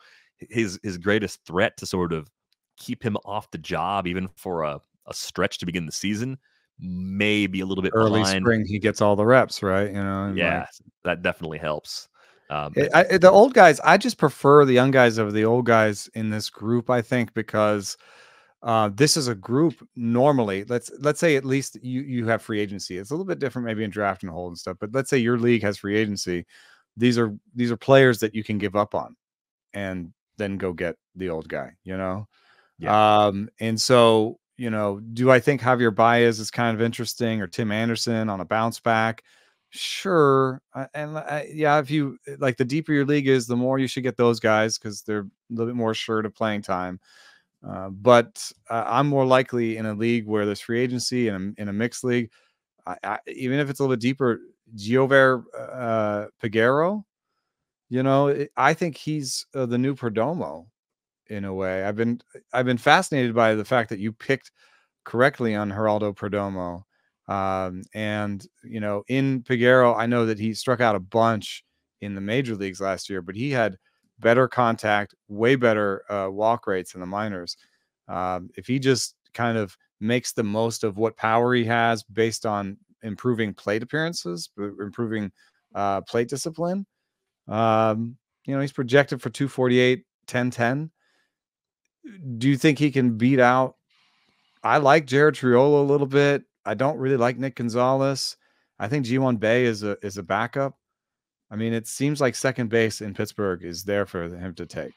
his greatest threat to sort of keep him off the job, even for a stretch to begin the season, may be a little bit early behind. Spring. He gets all the reps, right? Yeah, that definitely helps. The old guys, I just prefer the young guys over the old guys in this group, I think, because this is a group normally. Let's say at least you have free agency. It's a little bit different maybe in draft and hold and stuff, but let's say your league has free agency. These are players that you can give up on and then go get the old guy, Yeah. And so, do I think Javier Baez is kind of interesting, or Tim Anderson on a bounce back? Sure. If you like, the deeper your league is, the more you should get those guys because they're a little bit more sure to playing time. But I'm more likely in a league where there's free agency and in a mixed league, even if it's a little bit deeper, Giover Peguero, I think he's the new Perdomo in a way. I've been fascinated by the fact that you picked correctly on Geraldo Perdomo. In Peguero, I know that he struck out a bunch in the major leagues last year, but he had better contact, way better walk rates in the minors. If he just kind of makes the most of what power he has based on improving plate appearances, improving plate discipline, he's projected for 248, 10-10. Do you think he can beat out? I like Jared Triolo a little bit. I don't really like Nick Gonzalez. I think G1 Bay is a backup. I mean, it seems like second base in Pittsburgh is there for him to take.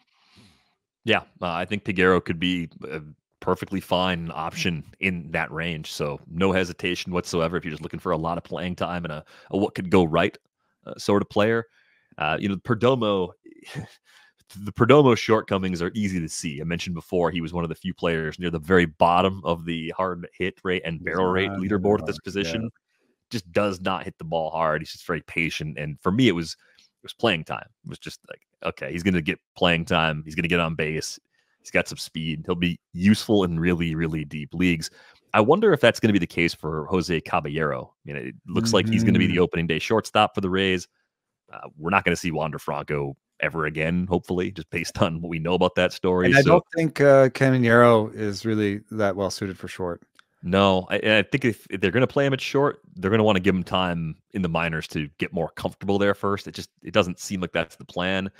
Yeah, I think Peguero could be a perfectly fine option in that range. So no hesitation whatsoever if you're just looking for a lot of playing time and a what could go right sort of player. Perdomo. The Perdomo shortcomings are easy to see. I mentioned before he was one of the few players near the very bottom of the hard hit rate and barrel rate leaderboard at this position. Just does not hit the ball hard. He's just very patient. And for me, it was playing time. It was just like, okay, he's going to get playing time. He's going to get on base. He's got some speed. He'll be useful in really, really deep leagues. I wonder if that's going to be the case for Jose Caballero. It looks like he's going to be the opening day shortstop for the Rays. We're not going to see Wander Franco ever again, hopefully, just based on what we know about that story. And I don't think Caminero is really that well suited for short. No, I think if they're going to play him at short, they're going to want to give him time in the minors to get more comfortable there first. It doesn't seem like that's the plan.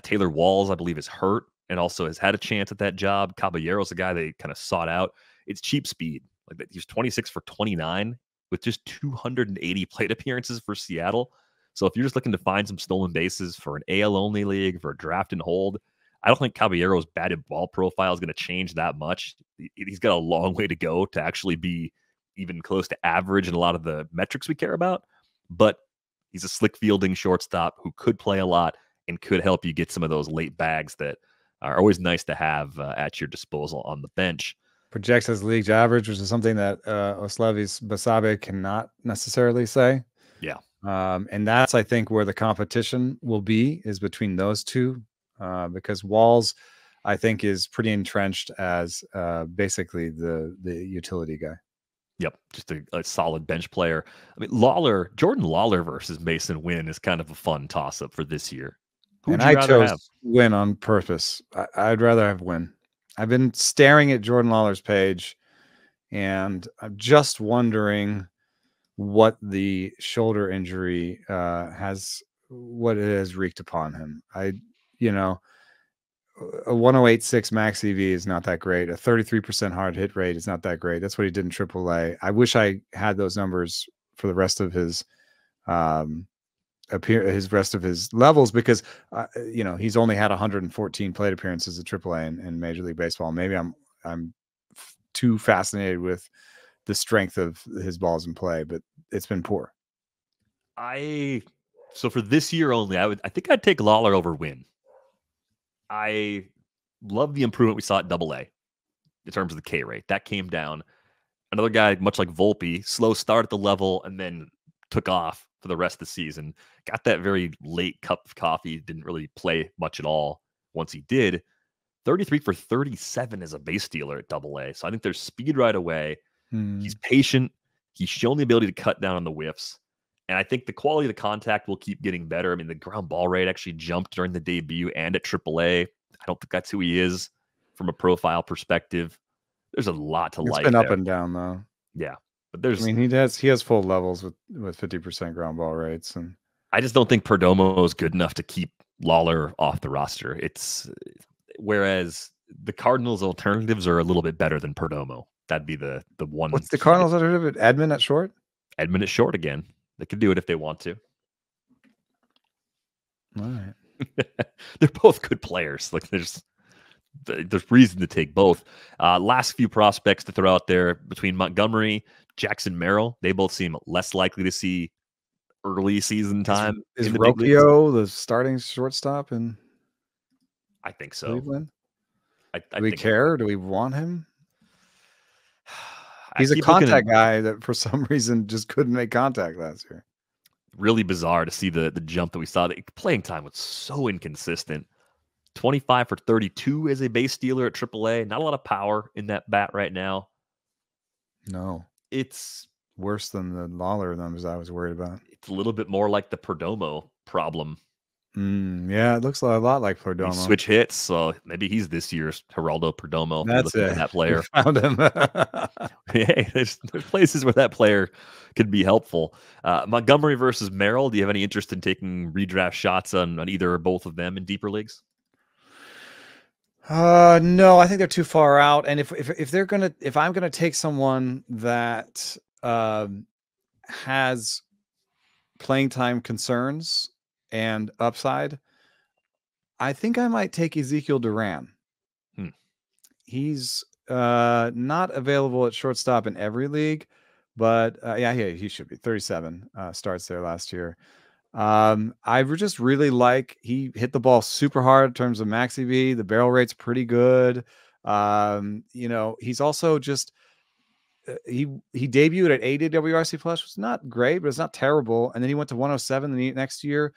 Taylor Walls, I believe, is hurt and also has had a chance at that job. Caballero's the guy they kind of sought out. It's cheap speed. Like that, he's 26 for 29 with just 280 plate appearances for Seattle. So if you're just looking to find some stolen bases for an AL only league, for a draft and hold, I don't think Caballero's batted ball profile is going to change that much. He's got a long way to go to actually be even close to average in a lot of the metrics we care about. But he's a slick fielding shortstop who could play a lot and could help you get some of those late bags that are always nice to have at your disposal on the bench. Projects as league average, which is something that Oslevis Basabe cannot necessarily say. Yeah. And that's, I think, where the competition will be, is between those two. Because Walls, I think, is pretty entrenched as basically the utility guy. Yep, just a solid bench player. I mean, Jordan Lawler versus Mason Wynn is kind of a fun toss-up for this year. And I chose Wynn on purpose. I'd rather have Wynn. I've been staring at Jordan Lawler's page, and I'm just wondering what the shoulder injury what it has wreaked upon him. A 108.6 max EV is not that great. A 33% hard hit rate is not that great. That's what he did in AAA. I wish I had those numbers for the rest of his rest of his levels, because he's only had 114 plate appearances at AAA in Major League Baseball. Maybe I'm too fascinated with the strength of his balls in play, but it's been poor. So for this year only, I think I'd take Lawler over Wynn. I love the improvement we saw at AA in terms of the K rate. That came down. Another guy, much like Volpe, slow start at the level and then took off for the rest of the season. Got that very late cup of coffee. Didn't really play much at all once he did. 33 for 37 as a base stealer at AA. So I think there's speed right away. He's patient. He's shown the ability to cut down on the whiffs. And I think the quality of the contact will keep getting better. I mean, the ground ball rate actually jumped during the debut and at AAA. I don't think that's who he is from a profile perspective. There's a lot to like. It's been up and down, though. Yeah. But he has full levels with 50% ground ball rates. And I just don't think Perdomo is good enough to keep Lawler off the roster. Whereas the Cardinals' alternatives are a little bit better than Perdomo. That'd be the one. What's the Cardinals' alternative? Edman at short? Edman at short again. They could do it if they want to. All right. They're both good players. Like there's reason to take both. Last few prospects to throw out there between Montgomery, Jackson Merrill. They both seem less likely to see early season time. Is Rocchio the starting shortstop in I think so. Cleveland? Do we care? Do we want him? He's a contact guy that for some reason just couldn't make contact last year. Really bizarre to see the jump that we saw. The playing time was so inconsistent. 25 for 32 as a base stealer at AAA. Not a lot of power in that bat right now. No. It's worse than the Lawler numbers I was worried about. It's a little bit more like the Perdomo problem. Yeah, it looks a lot like Perdomo. Switch hits, so maybe he's this year's Geraldo Perdomo. That's it. That player. We found him. Hey, there's places where that player could be helpful. Montgomery versus Merrill. Do you have any interest in taking redraft shots on either or both of them in deeper leagues? No, I think they're too far out. And if I'm gonna take someone that has playing time concerns and upside, I think I might take Ezequiel Duran. He's not available at shortstop in every league, but yeah, he should be. 37 starts there last year. I just really like, he hit the ball super hard in terms of max EV. The barrel rate's pretty good. He's also just he debuted at 80 WRC plus, which is not great, but it's not terrible. And then he went to 107 the next year.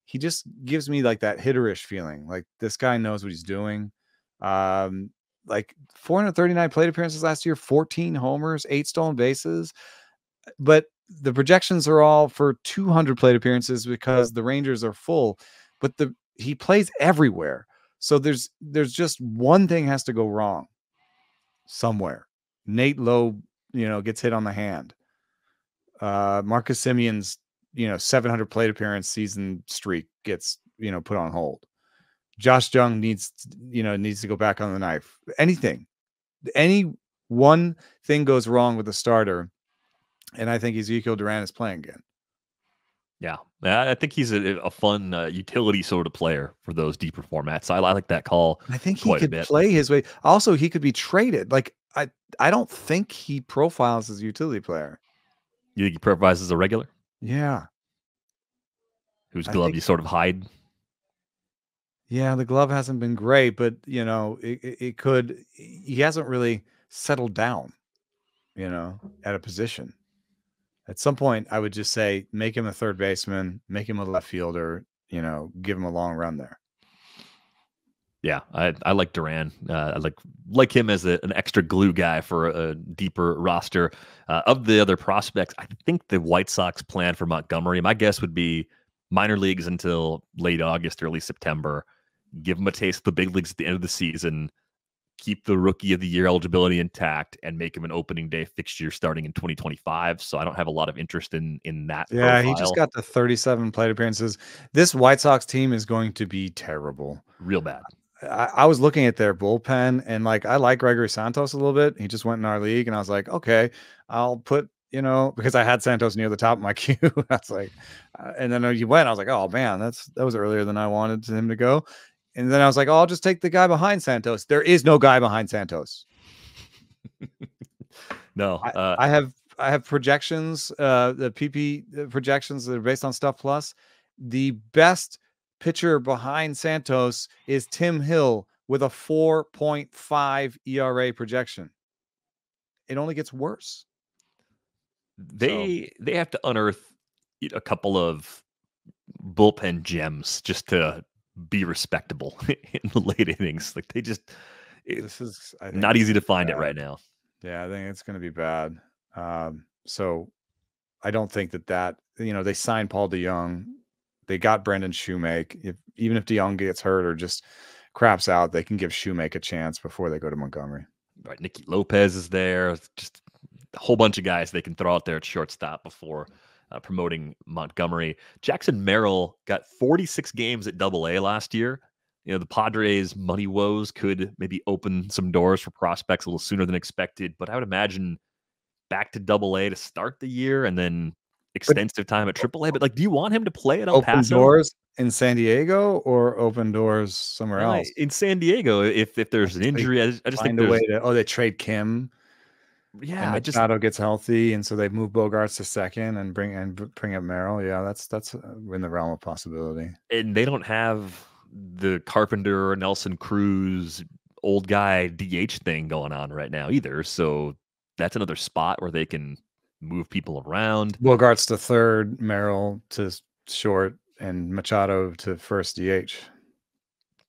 He just gives me like that hitterish feeling. Like this guy knows what he's doing. Like 439 plate appearances last year, 14 homers, 8 stolen bases. But the projections are all for 200 plate appearances because the Rangers are full, but he plays everywhere. So there's just one thing has to go wrong somewhere. Nate Lowe, gets hit on the hand. Marcus Semion's, 700 plate appearance season streak gets, put on hold. Josh Jung needs to go back on the knife. Any one thing goes wrong with the starter, and I think Ezequiel Duran is playing again. Yeah, I think he's a fun utility sort of player for those deeper formats. I like that call. I think he could play his way. Also, he could be traded. Like I don't think he profiles as a utility player. You think he profiles as a regular? Yeah. Whose glove you sort of hide? Yeah, the glove hasn't been great, but it could. He hasn't really settled down, at a position. At some point, I would just say make him a third baseman, make him a left fielder, give him a long run there. Yeah, I like Duran. I like him as an extra glue guy for a deeper roster. Of the other prospects, I think the White Sox plan for Montgomery, my guess would be minor leagues until late August, early September. Give him a taste of the big leagues at the end of the season. Keep the Rookie of the Year eligibility intact and make him an opening day fixture starting in 2025. So I don't have a lot of interest in that. Yeah, profile. He just got the 37 plate appearances. This White Sox team is going to be terrible. Real bad. I was looking at their bullpen, and I like Gregory Santos a little bit. He just went in our league, and I was like, okay, I'll put, because I had Santos near the top of my queue. I was like, and then he went. I was like, oh man, that was earlier than I wanted him to go. And then I was like, oh, I'll just take the guy behind Santos. There is no guy behind Santos. No, I have projections, the PP projections that are based on Stuff Plus. The best pitcher behind Santos is Tim Hill with a 4.5 ERA projection. It only gets worse. They have to unearth a couple of bullpen gems just to be respectable in the late innings. Like this is not easy to find it right now. Yeah, I think it's going to be bad. So I don't think that they signed Paul DeJong. They got Brendan Shoemake. Even if DeJong gets hurt or just craps out, they can give Shoemake a chance before they go to Montgomery. Right, Nicky Lopez is there. Just a whole bunch of guys they can throw out there at shortstop before promoting Montgomery. Jackson Merrill got 46 games at Double-A last year. The Padres' money woes could maybe open some doors for prospects a little sooner than expected, but I would imagine back to Double-A to start the year and then extensive time at Triple-A. But do you want him to play at El Paso? Open doors in San Diego or open doors somewhere else? In San Diego, if there's an injury, I just think there's a way to. They trade Kim. Yeah, and Machado gets healthy, and so they move Bogaerts to second and bring up Merrill. Yeah, that's in the realm of possibility. And they don't have the Carpenter, Nelson Cruz, old guy DH thing going on right now either. So that's another spot where they can move people around. Bogaerts to third, Merrill to short, and Machado to first DH.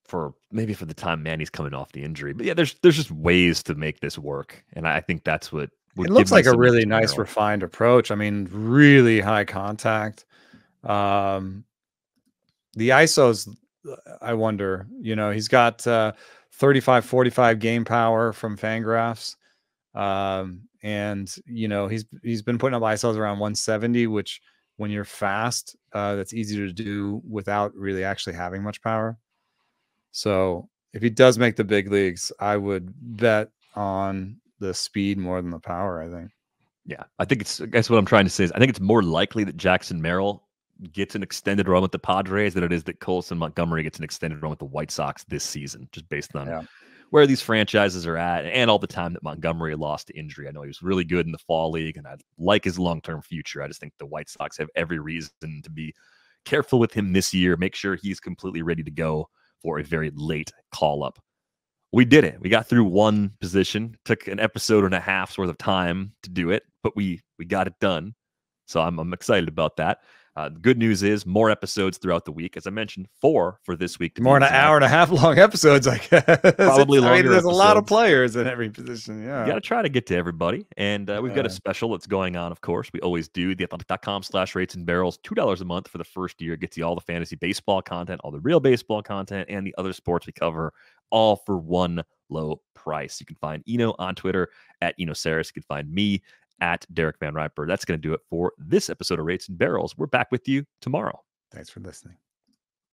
For the time Manny's coming off the injury. But yeah, there's just ways to make this work. And I think that's what it looks like a really nice refined approach. I mean, really high contact. The ISOs, I wonder, he's got 35, 45 game power from Fangraphs. And he's been putting up ISOs around 170, which when you're fast, that's easy to do without really actually having much power. So if he does make the big leagues, I would bet on the speed more than the power, I think. Yeah, I guess what I'm trying to say is I think it's more likely that Jackson Merrill gets an extended run with the Padres than it is that Colson Montgomery gets an extended run with the White Sox this season, just based on where these franchises are at and all the time that Montgomery lost to injury. I know he was really good in the fall league, and I like his long-term future. I just think the White Sox have every reason to be careful with him this year, make sure he's completely ready to go for a very late call-up. We did it. We got through one position. Took an episode and a half's worth of time to do it, but we got it done. So I'm excited about that. Good news is more episodes throughout the week. As I mentioned, 4 for this week. More than an hour and a half long episodes, I guess. Probably longer. There's a lot of players in every position. Yeah. You got to try to get to everybody. And we've got a special that's going on, of course. We always do. theathletic.com/rates and barrels. $2 a month for the first year. Gets you all the fantasy baseball content, all the real baseball content, and the other sports we cover, all for one low price. You can find Eno on Twitter at Eno Saris. You can find me at Derek Van Riper. That's going to do it for this episode of Rates and Barrels. We're back with you tomorrow. Thanks for listening.